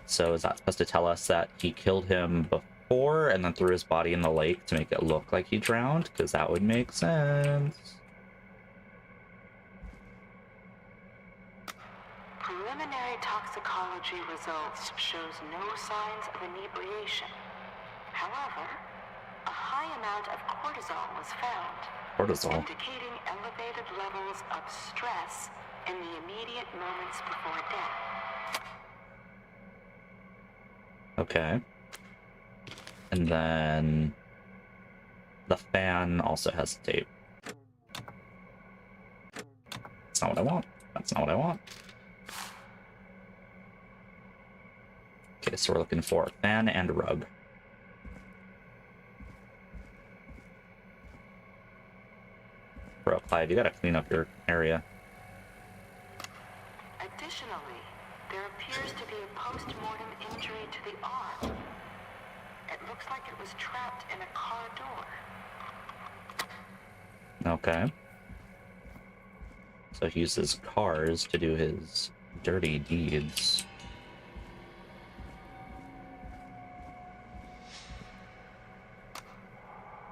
So is that supposed to tell us that he killed him before and then threw his body in the lake to make it look like he drowned? Because that would make sense. Preliminary toxicology results shows no signs of inebriation. However, a high amount of cortisol was found. Cortisol. Indicating elevated levels of stress in the immediate moments before death. Okay. And then the fan also has tape. That's not what I want. That's not what I want. Okay, so we're looking for a fan and a rug. Bro, Clive, you gotta clean up your area. Additionally, there appears to be a post-mortem injury to the arm. It looks like it was trapped in a car door. Okay. So he uses cars to do his dirty deeds.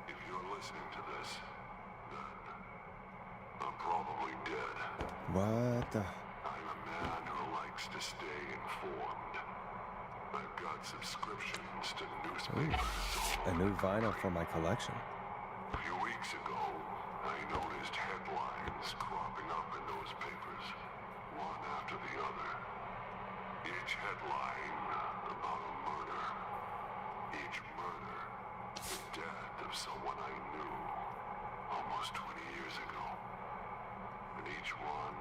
If you're listening to this, then I'm probably dead. What the? I'm a man who likes to stay informed. I've got subscriptions to newspapers. A new vinyl for my collection. A few weeks ago, I noticed headlines cropping up in those papers, one after the other. Each headline about a murder. Each murder, the death of someone I knew almost 20 years ago. And each one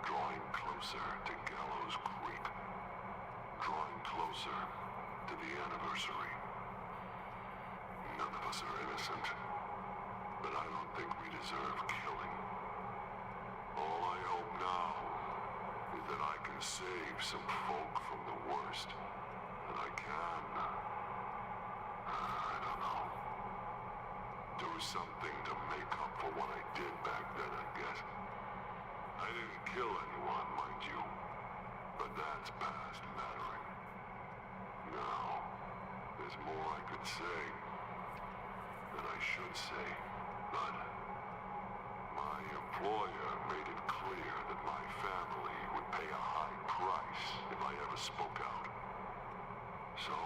drawing closer to Gallows Creek. Drawing closer to the anniversary. None of us are innocent, but I don't think we deserve killing. All I hope now is that I can save some folk from the worst. And I can, I don't know, do something to make up for what I did back then, I guess. I didn't kill anyone, mind you, but that's past mattering. Now, there's more I could say, that I should say, but my employer made it clear that my family would pay a high price if I ever spoke out. So,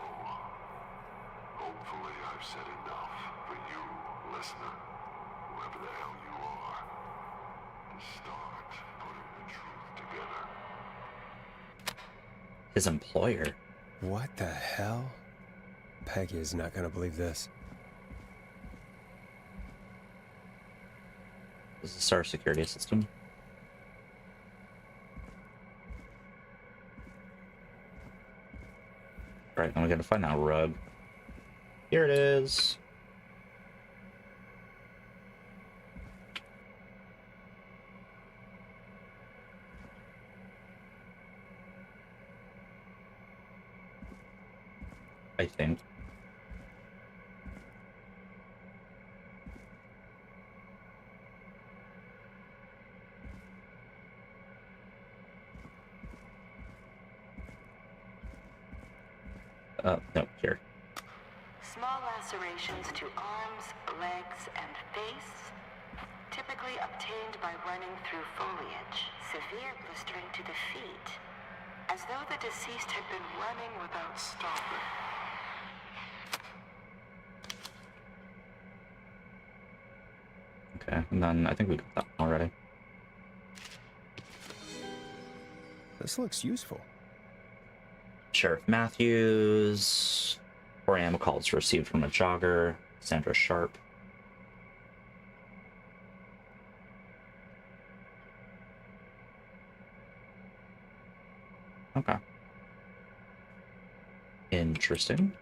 hopefully I've said enough for you, listener, whoever the hell you are, to start putting the truth together. His employer? What the hell? Peggy is not gonna believe this. This is our security system. Right, now we gotta find that rug. Here it is. I think. No, here. Small lacerations to arms, legs, and face, typically obtained by running through foliage. Severe blistering to the feet, as though the deceased had been running without stopping. Okay, and then I think we got that one already. This looks useful. Sheriff Matthews. 4 a.m. calls received from a jogger. Sandra Sharp. Okay. Interesting.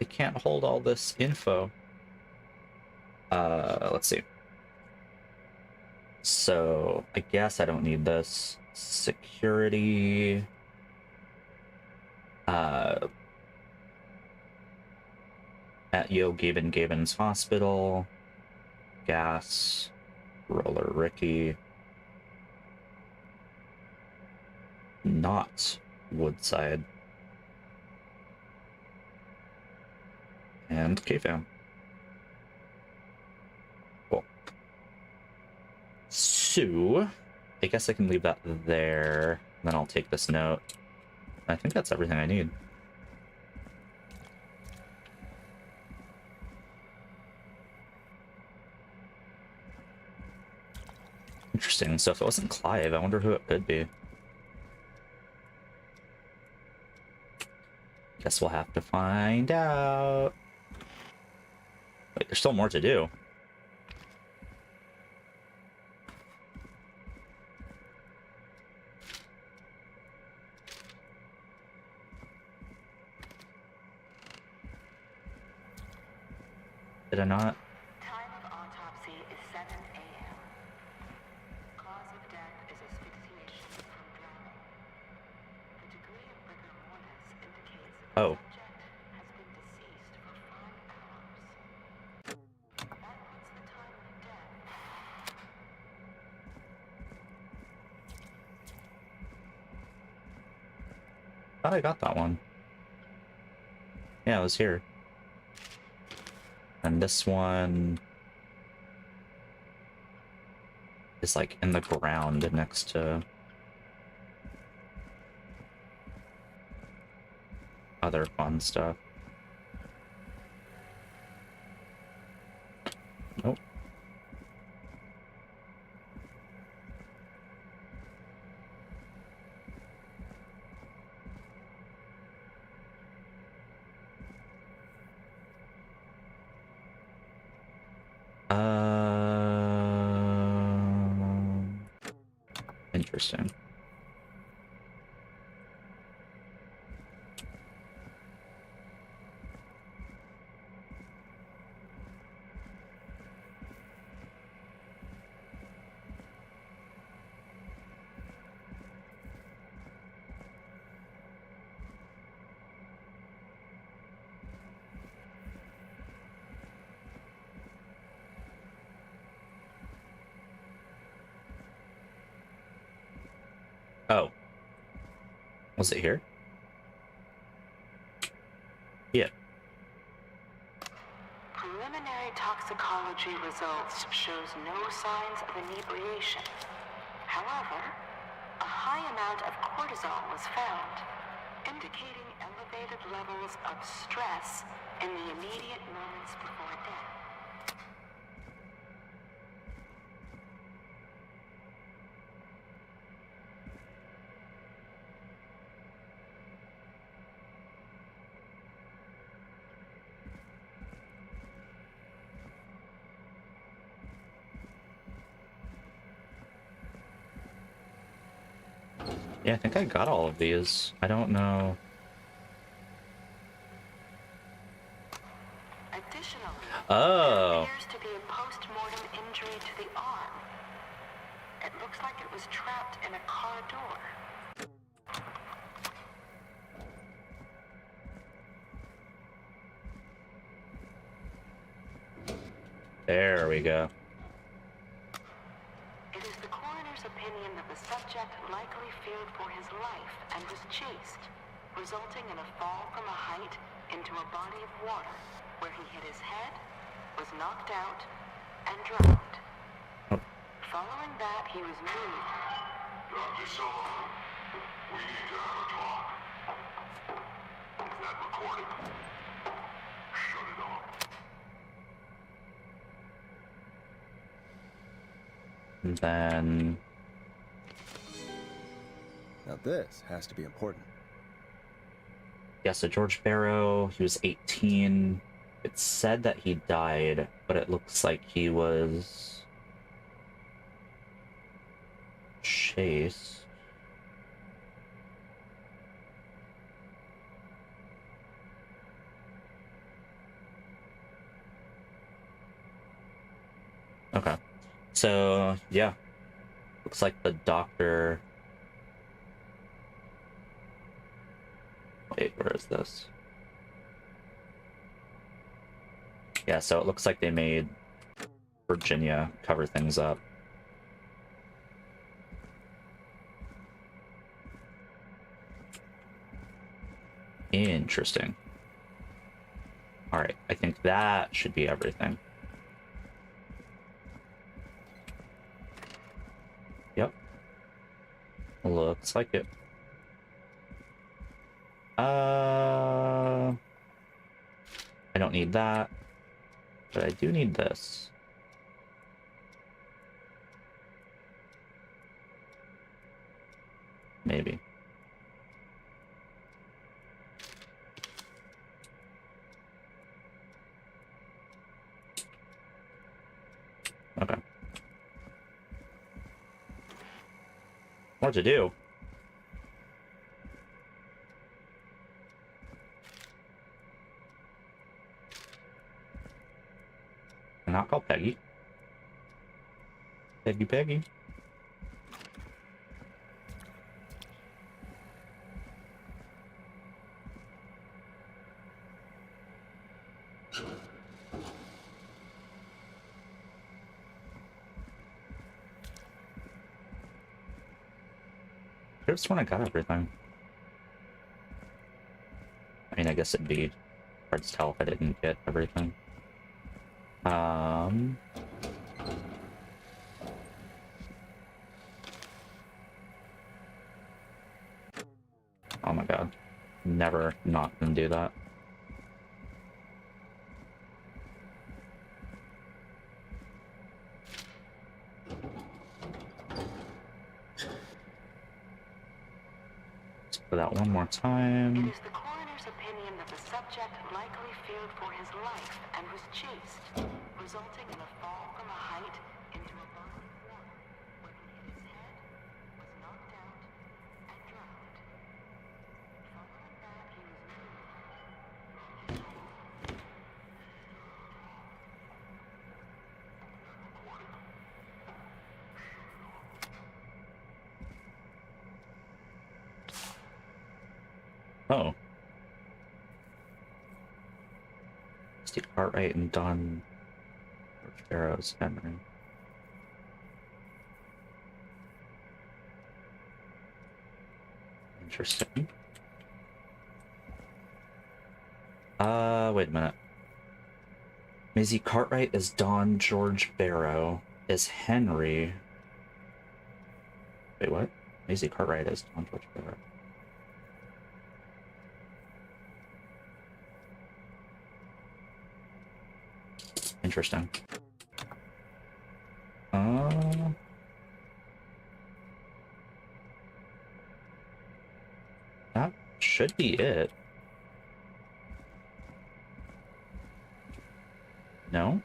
They can't hold all this info. Let's see. So I guess I don't need this. Security. At Gaben's hospital. Gas. Roller Ricky. Not Woodside. And K-Fam. Cool. So, I guess I can leave that there. Then I'll take this note. I think that's everything I need. Interesting. So if it wasn't Clive, I wonder who it could be. Guess we'll have to find out. Wait, there's still more to do. Did I not? Time of autopsy is 7 a.m. Cause of death is asphyxiation from drowning. The degree of rigor mortis indicates that the Oh. subject has been deceased for 5 hours. That puts the time of death. Thought I got that one. Yeah, it was here. And this one is like in the ground next to other fun stuff. Nope. Interesting. Oh. Was it here? Yeah. Preliminary toxicology results shows no signs of inebriation. However, a high amount of cortisol was found, indicating elevated levels of stress in the immediate moments before death. Yeah, I think I got all of these. I don't know. Additionally, Oh. there appears to be a post-mortem injury to the arm. It looks like it was trapped in a car door. There we go. It is the coroner's coroner's opinion that the subject likely feared for his life and was chased, resulting in a fall from a height into a body of water, where he hit his head, was knocked out, and drowned. Following that, he was moved. Dr. Sullivan, we need to have a talk. That recording. Shut it off. And then... Now this has to be important. Yeah, so George Barrow, he was 18. It said that he died, but it looks like he was... chased. Okay. So, yeah. Looks like the doctor... Wait, where is this? Yeah, so it looks like they made Virginia cover things up. Interesting. Alright, I think that should be everything. Yep. Looks like it. I don't need that, but I do need this. Maybe. Okay. More to do. I'm not called Peggy. Peggy. I just when I got everything. I mean, I guess it'd be hard to tell if I didn't get everything. Oh my god. Never not gonna do that. Let's put that one more It time. is the coroner's opinion that the subject likely feared for his life and was chased, resulting in a fall from a height into a body of water, where he hit his head, was knocked out, and drowned. Following that, he was moved. Oh. Steve Cartwright and Don George Barrow's Henry. Interesting. Wait a minute. Maisie Cartwright is Don George Barrow. Is Henry... Wait, what? Maisie Cartwright is Don George Barrow. Interesting. That should be it. No?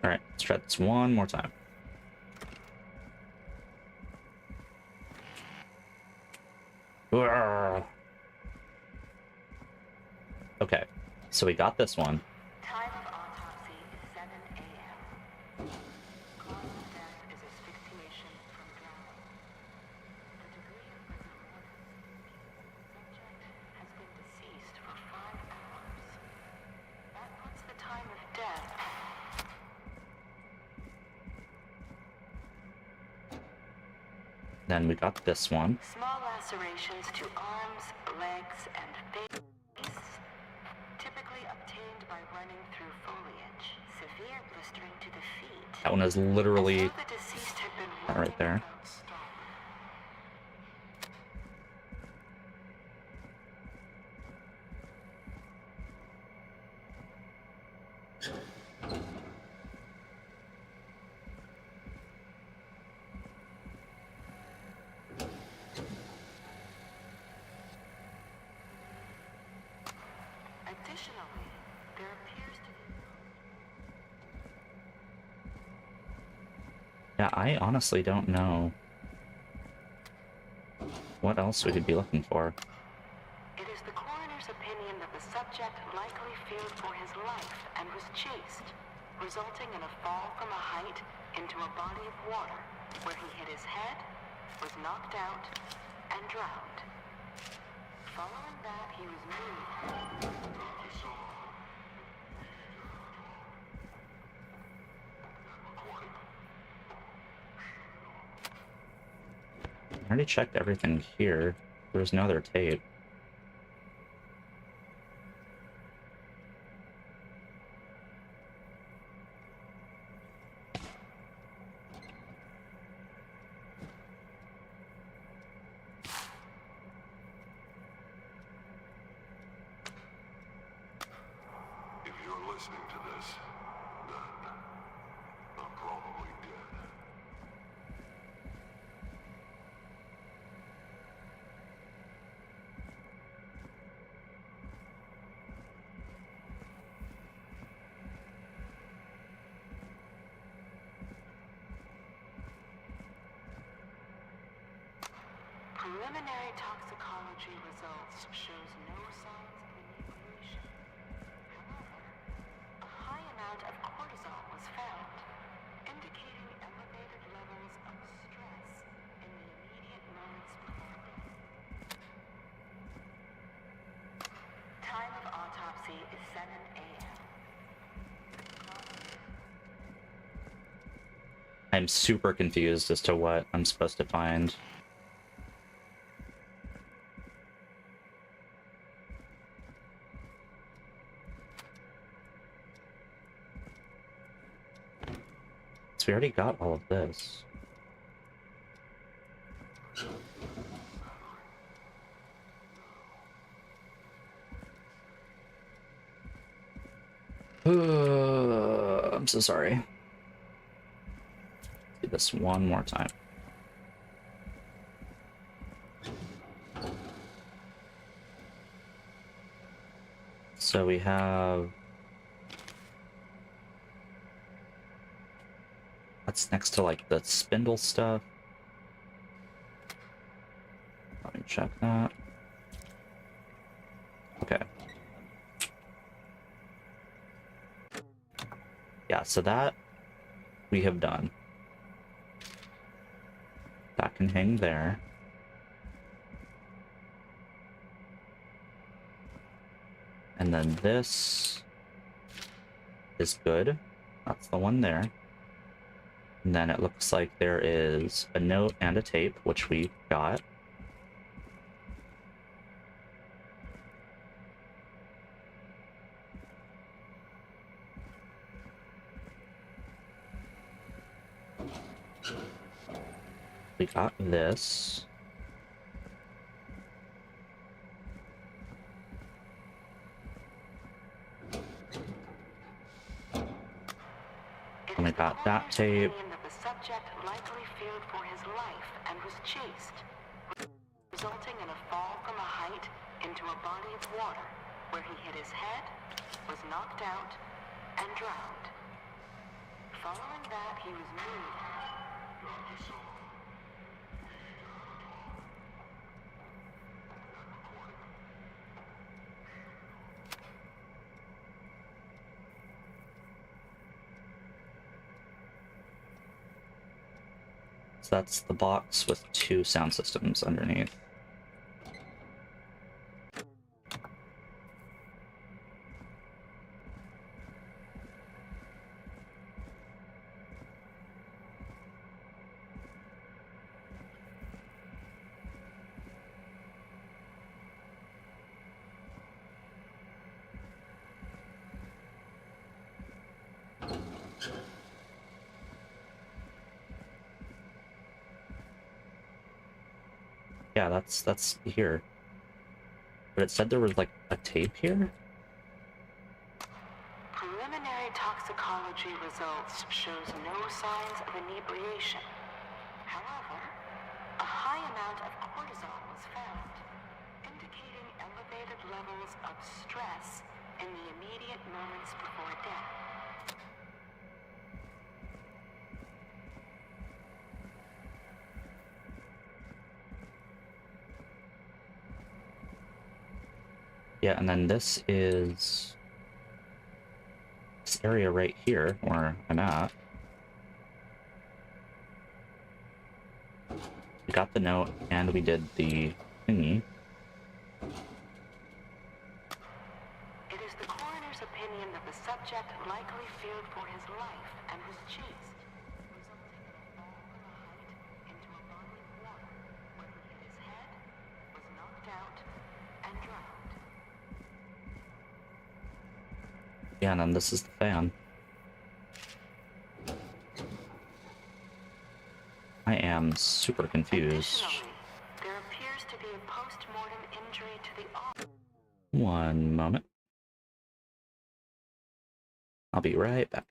Alright, let's try this one more time. Okay, so we got this one. Time of autopsy is 7 a.m. Cause of death is asphyxiation Then we got this one. Small lacerations to arms, legs, and face, typically obtained by running through foliage. Severe blistering to the feet. That one is literally As though the deceased had been right running there. without stopping. Additionally, there appears to be Yeah, I honestly don't know what else we could be looking for. It is the coroner's opinion that the subject likely feared for his life and was chased, resulting in a fall from a height into a body of water, where he hit his head, was knocked out, and drowned. Following that, he was moved. I already checked everything here. There's no other tape. If you're listening to this, then I'm probably dead. Preliminary toxicology results shows no signs of inebriation. However, a high amount of cortisol was found, indicating elevated levels of stress in the immediate moments before death. Time of autopsy is 7 a.m. I'm super confused as to what I'm supposed to find. We already got all of this. I'm so sorry. Do this one more time. So we have... That's next to, like, the spindle stuff. Let me check that. Okay. Yeah, so that we have done. That can hang there. And then this is good. That's the one there. And then it looks like there is a note and a tape, which we got. We got this. And we got that tape. That the subject likely feared for his life and was chased, resulting in a fall from a height into a body of water, where he hit his head, was knocked out, and drowned. Following that, he was moved. So that's the box with 2 sound systems underneath. Yeah, that's here. But it said there was like a tape here? Preliminary toxicology results shows no signs of inebriation. However, a high amount of cortisol was found, indicating elevated levels of stress in the immediate moments before death. Yeah, and then this is this area right here where I'm at. We got the note and we did the thingy. It is the coroner's opinion that the subject likely feared for his life and was chased, resulting in a fall from a height into a body of water where he hit his head, was knocked out, and drowned. Yeah, and then this is the fan. I am super confused. Additionally, there appears to be a post-mortem injury to the arm. One moment. I'll be right back.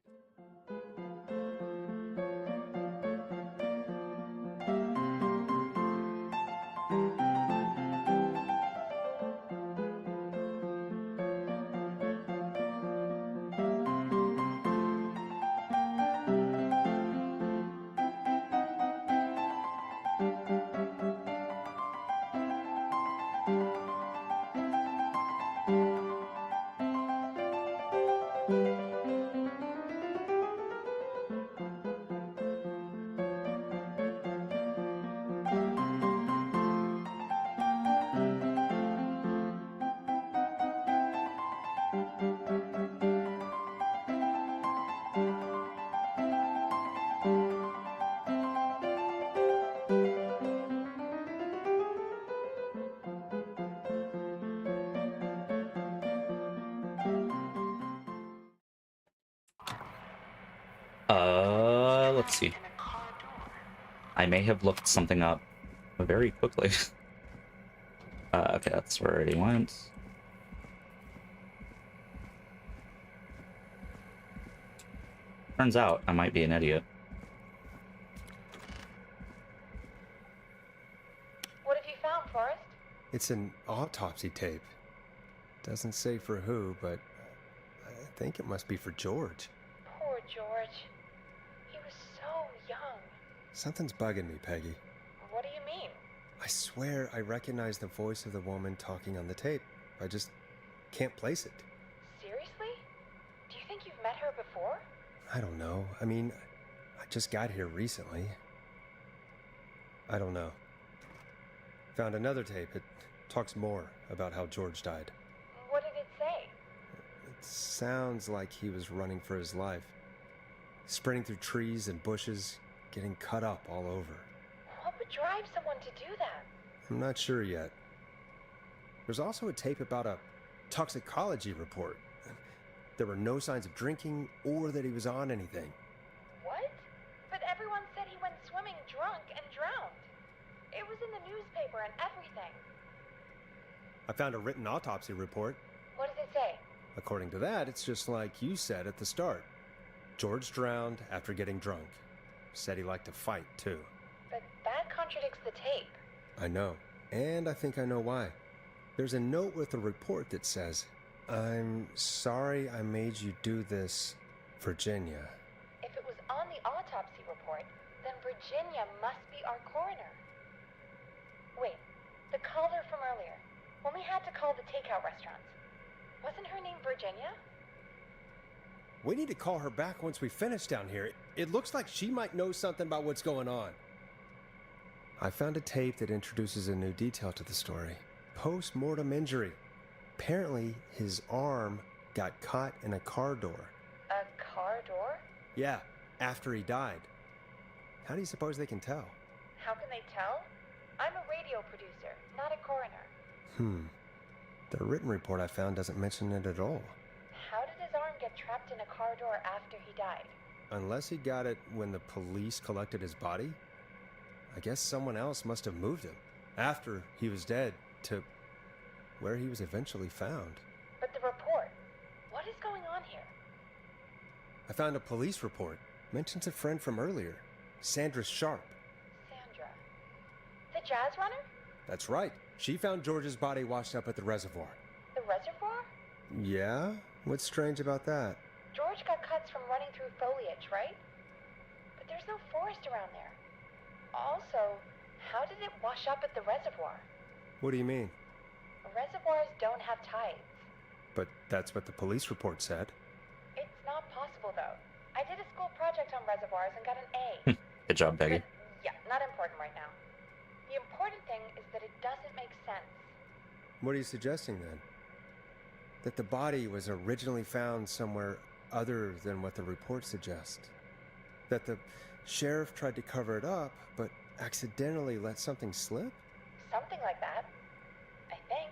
Let's see. In a car door. I may have looked something up very quickly. Okay, that's where it went. Turns out I might be an idiot. What have you found, Forrest? It's an autopsy tape. Doesn't say for who, but I think it must be for George. Poor George. He was so young. Something's bugging me, Peggy. What do you mean? I swear I recognize the voice of the woman talking on the tape. I just can't place it. Seriously? Do you think you've met her before? I don't know. I mean, I just got here recently. I don't know. Found another tape. It talks more about how George died. What did it say? It sounds like he was running for his life. Sprinting through trees and bushes, getting cut up all over. What would drive someone to do that? I'm not sure yet. There's also a tape about a toxicology report. There were no signs of drinking or that he was on anything. What? But everyone said he went swimming drunk and drowned. It was in the newspaper and everything. I found a written autopsy report. What does it say? According to that, it's just like you said at the start. George drowned after getting drunk. Said he liked to fight, too. But that contradicts the tape. I know. And I think I know why. There's a note with a report that says, "I'm sorry I made you do this, Virginia." If it was on the autopsy report, then Virginia must be our coroner. Wait, the caller from earlier, when we had to call the takeout restaurants, wasn't her name Virginia? We need to call her back once we finish down here. It looks like she might know something about what's going on. I found a tape that introduces a new detail to the story. Post-mortem injury. Apparently, his arm got caught in a car door. A car door? Yeah, after he died. How do you suppose they can tell? How can they tell? I'm a radio producer, not a coroner. The written report I found doesn't mention it at all. How did his arm get trapped in a car door after he died? Unless he got it when the police collected his body? I guess someone else must have moved him. after he was dead to where he was eventually found. But the report, what is going on here? I found a police report. Mentions a friend from earlier, Sandra Sharp. Sandra. The jazz runner? That's right. She found George's body washed up at the reservoir. The reservoir? Yeah? What's strange about that? George got cuts from running through foliage, right? But there's no forest around there. Also, how did it wash up at the reservoir? What do you mean? Reservoirs don't have tides. But that's what the police report said. It's not possible, though. I did a school project on reservoirs and got an A. Good job, Peggy. But, yeah, not important right now. The important thing is that it doesn't make sense. What are you suggesting then? That the body was originally found somewhere other than what the report suggests? That the sheriff tried to cover it up, but accidentally let something slip? Something like that. I think.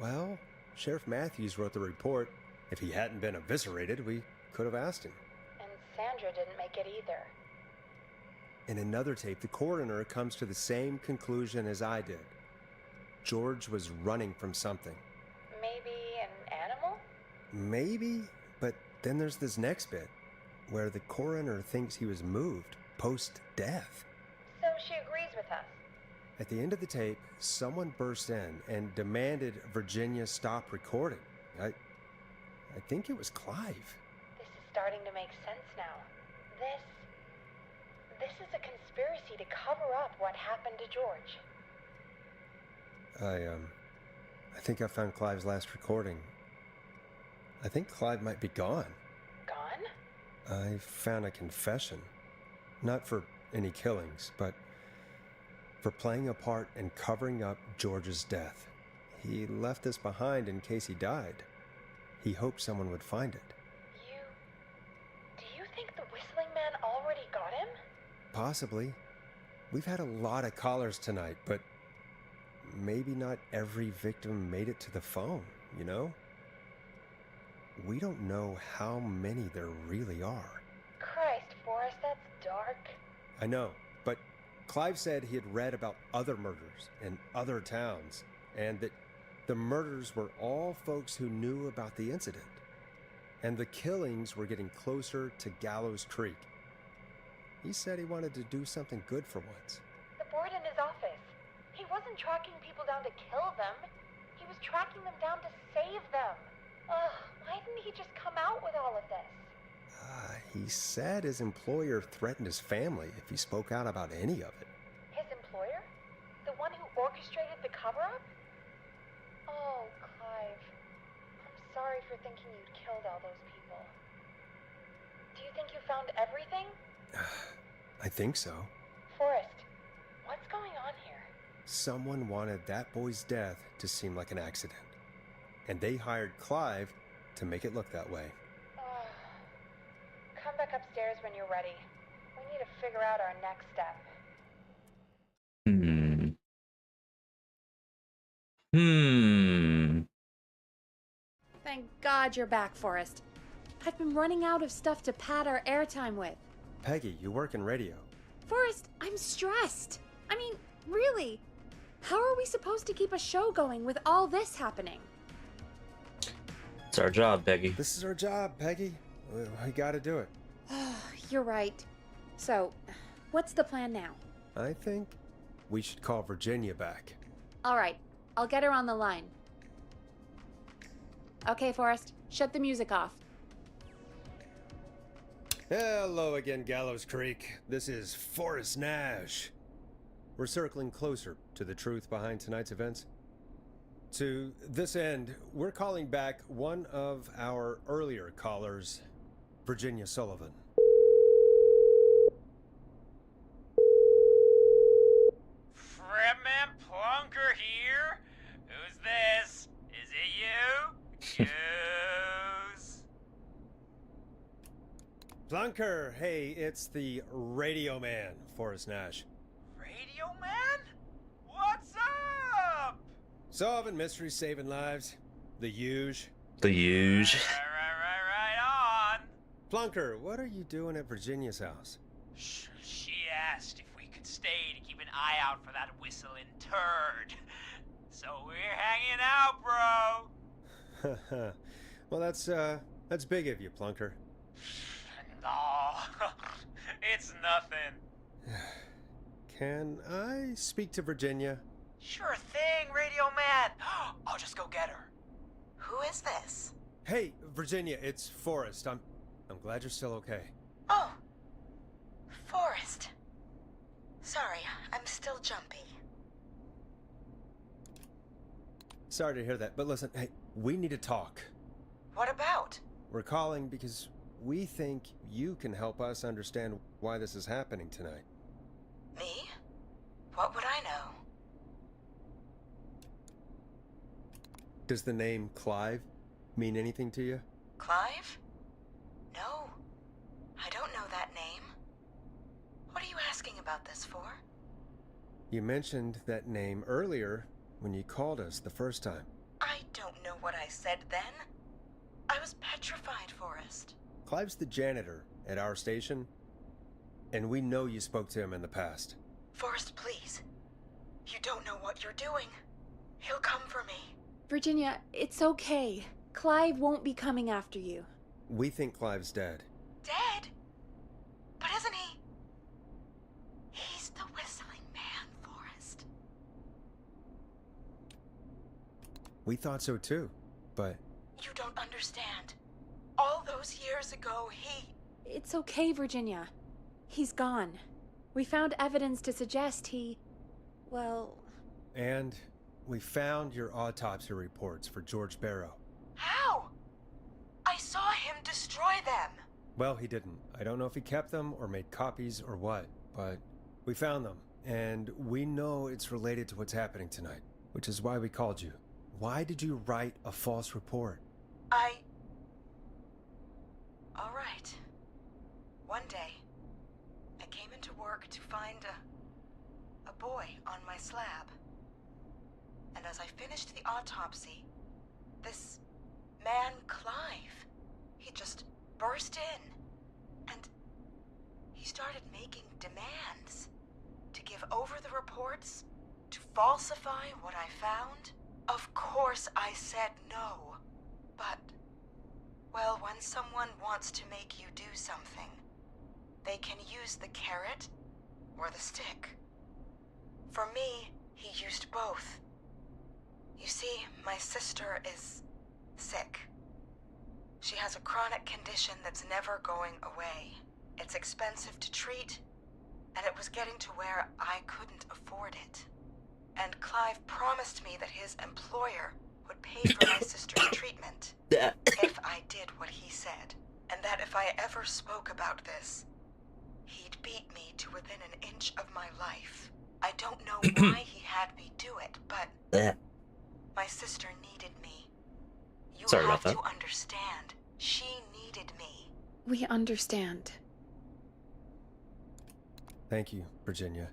Well, Sheriff Matthews wrote the report. If he hadn't been eviscerated, we could have asked him. And Sandra didn't make it either. In another tape, the coroner comes to the same conclusion as I did. George was running from something. Maybe an animal? Maybe, but then there's this next bit, where the coroner thinks he was moved post-death. So she agrees with us. At the end of the tape, someone burst in and demanded Virginia stop recording. I think it was Clive. This is starting to make sense now. This is a conspiracy to cover up what happened to George. I think I found Clive's last recording. I think Clive might be gone. Gone? I found a confession. Not for any killings, but for playing a part in covering up George's death. He left this behind in case he died. He hoped someone would find it. Do you think the whistling man already got him? Possibly. We've had a lot of callers tonight, but maybe not every victim made it to the phone, you know? We don't know how many there really are. Christ, Forrest, that's dark. I know, but Clive said he had read about other murders in other towns, and that the murders were all folks who knew about the incident. And the killings were getting closer to Gallows Creek. He said he wanted to do something good for once. The board in his office. He wasn't tracking people down to kill them. He was tracking them down to save them. Ugh, why didn't he just come out with all of this? He said his employer threatened his family if he spoke out about any of it. His employer? The one who orchestrated the cover-up? Oh, Clive. I'm sorry for thinking you'd killed all those people. Do you think you found everything? I think so. Forrest, what's going on here? Someone wanted that boy's death to seem like an accident. And they hired Clive to make it look that way. Come back upstairs when you're ready. We need to figure out our next step. Thank God you're back, Forrest. I've been running out of stuff to pad our airtime with. Peggy, you work in radio. Forrest, I'm stressed. I mean, really. How are we supposed to keep a show going with all this happening? It's our job, Peggy. This is our job, Peggy. We gotta do it. You're right. So, what's the plan now? I think we should call Virginia back. All right, I'll get her on the line. Okay, Forrest, shut the music off. Hello again, Gallows Creek. This is Forrest Nash. We're circling closer to the truth behind tonight's events. To this end, we're calling back one of our earlier callers, Virginia Sullivan. Fretman Plunker here? Who's this? Is it you? Yes. Plunker, hey, it's the Radio Man, Forrest Nash. Radio Man? What's up? Solving mysteries, saving lives. The huge. The huge. Right on. Plunker, what are you doing at Virginia's house? She asked if we could should stay to keep an eye out for that whistling turd. So we're hanging out, bro. Well, that's big of you, Plunker. No, it's nothing. Can I speak to Virginia? Sure thing, Radio Man. I'll just go get her. Who is this? Hey, Virginia, it's Forrest. I'm glad you're still okay. Oh, Forrest. Sorry, I'm still jumpy. Sorry to hear that, but listen, hey, we need to talk. What about? We're calling because we think you can help us understand why this is happening tonight. Me? What would I know? Does the name Clive mean anything to you? Clive? No, I don't know that name. What are you asking about this for? You mentioned that name earlier when you called us the first time. I don't know what I said then. I was petrified, Forrest. Clive's the janitor at our station, and we know you spoke to him in the past. Forrest, please. You don't know what you're doing. He'll come for me. Virginia, it's okay. Clive won't be coming after you. We think Clive's dead. Dead? But isn't he? He's the whistling man, Forrest. We thought so too, but You don't understand. All those years ago, It's okay, Virginia. He's gone. We found evidence to suggest well... And we found your autopsy reports for George Barrow. How? I saw him destroy them. Well, he didn't. I don't know if he kept them or made copies or what, but we found them, and we know it's related to what's happening tonight, which is why we called you. Why did you write a false report? All right. One day, I came into work to find a boy on my slab. And as I finished the autopsy, this man, Clive, he just burst in. And he started making demands to give over the reports, to falsify what I found. Of course I said no. But, well, when someone wants to make you do something, they can use the carrot or the stick. For me, he used both. You see, my sister is sick. She has a chronic condition that's never going away. It's expensive to treat, and it was getting to where I couldn't afford it. And Clive promised me that his employer would pay for my sister's treatment if I did what he said, and that if I ever spoke about this, he'd beat me to within an inch of my life. I don't know why he had me do it, but my sister needed me. You Sorry have about to that. understand. She needed me. We understand. Thank you, Virginia.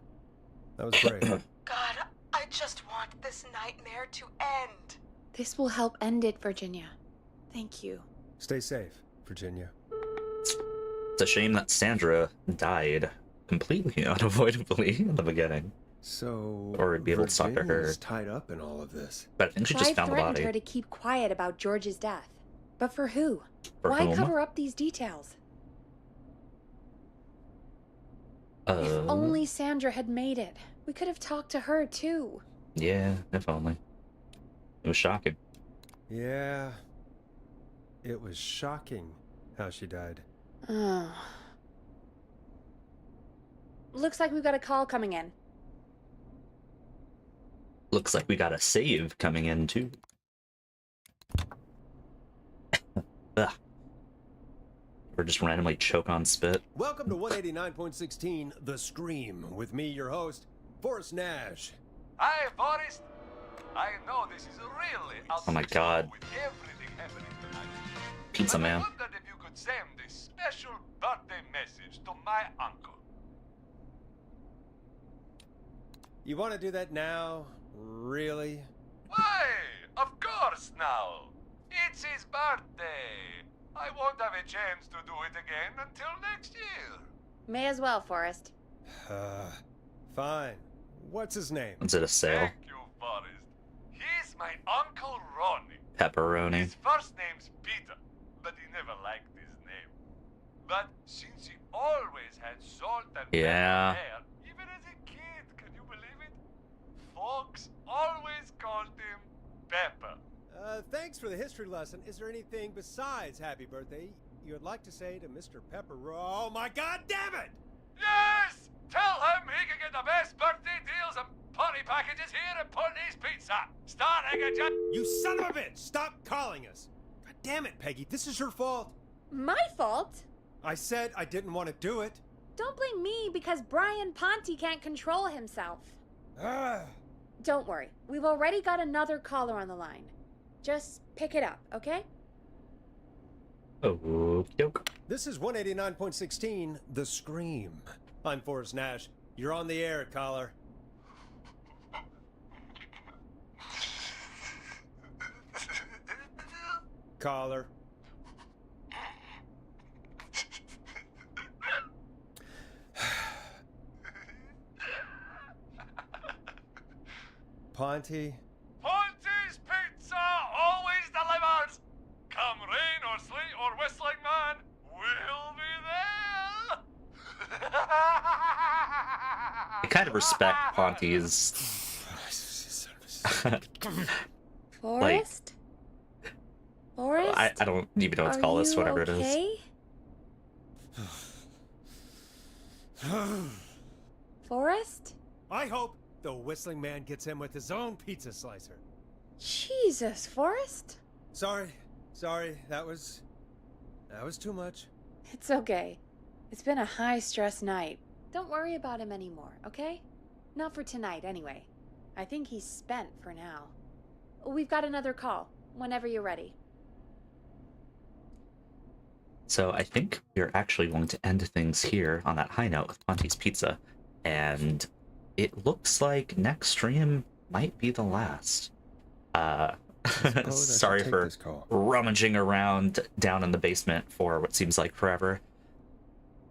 That was great. God, I just want this nightmare to end. This will help end it, Virginia. Thank you. Stay safe, Virginia. It's a shame that Sandra died completely unavoidably in the beginning. So, Or be able to talk to her. Virginia's tied up in all of this. But I think she just Clive found the threatened body. her to keep quiet about George's death. But for who? For Why whom? cover up these details? If Uh, only Sandra had made it. We could have talked to her, too. Yeah, if only. It was shocking. Yeah. It was shocking how she died. Oh. Looks like we've got a call coming in. Looks like we got a save coming in, too. Ugh. Or just randomly choke on spit. Welcome to 189.16 The Scream, with me, your host, Forrest Nash. Hi, Forrest. I know this is really Oh my God. with everything happening tonight. Pizza But Man. I wondered if you could send this special birthday message to my uncle. You want to do that now? Really? Why? Of course now. It's his birthday. I won't have a chance to do it again until next year. May as well, Forrest. Fine. What's his name? Is it a sale? Thank you, Forrest. He's my Uncle Ronnie. Pepperoni. His first name's Peter, but he never liked his name. But since he always had salt and Yeah. pepper hair, even as a kid, can you believe it? Folks always called him Pepper. Thanks for the history lesson. Is there anything besides happy birthday you would like to say to Mr. Pepper? Oh my god damn it! Yes! Tell him he can get the best birthday deals and party packages here at Putney's Pizza. Starting at just... You son of a bitch! Stop calling us! God damn it, Peggy, this is your fault. My fault? I said I didn't want to do it. Don't blame me because Brian Ponte can't control himself. Ah. Don't worry, we've already got another caller on the line. Just pick it up, okay? Oh, yoke. This is 189.16, The Scream. I'm Forrest Nash. You're on the air, caller. Caller. Ponte? Ponte's Pizza always delivers! Come rain or sleet or whistling man, we'll be there! I kind of respect Ponte's. Forrest? Forrest? I don't even know what to call this, whatever it is. Okay? Forrest? I hope the Whistling Man gets him with his own pizza slicer. Jesus, Forrest? Sorry, that was too much. It's okay. It's been a high-stress night. Don't worry about him anymore, okay? Not for tonight, anyway. I think he's spent for now. We've got another call, whenever you're ready. So I think we're actually going to end things here on that high note with Ponte's Pizza. And it looks like next stream might be the last. Sorry for rummaging around down in the basement for what seems like forever.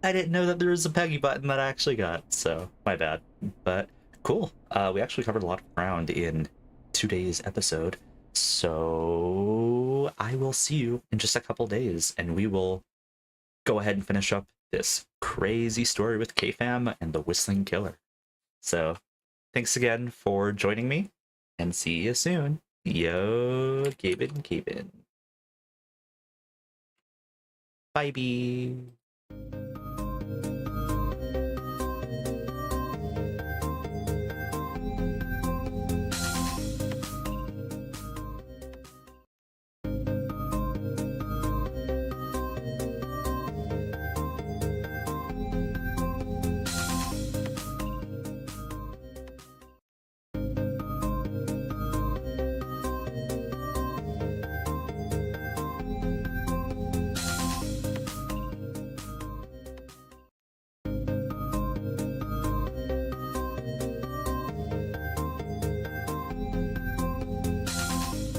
I didn't know that there was a Peggy button that I actually got, so my bad. But cool. We actually covered a lot of ground in today's episode. So I will see you in just a couple days, and we will go ahead and finish up this crazy story with K-Fam and the Whistling Killer. So thanks again for joining me, and see you soon. Yo, gaben. Bye-bye.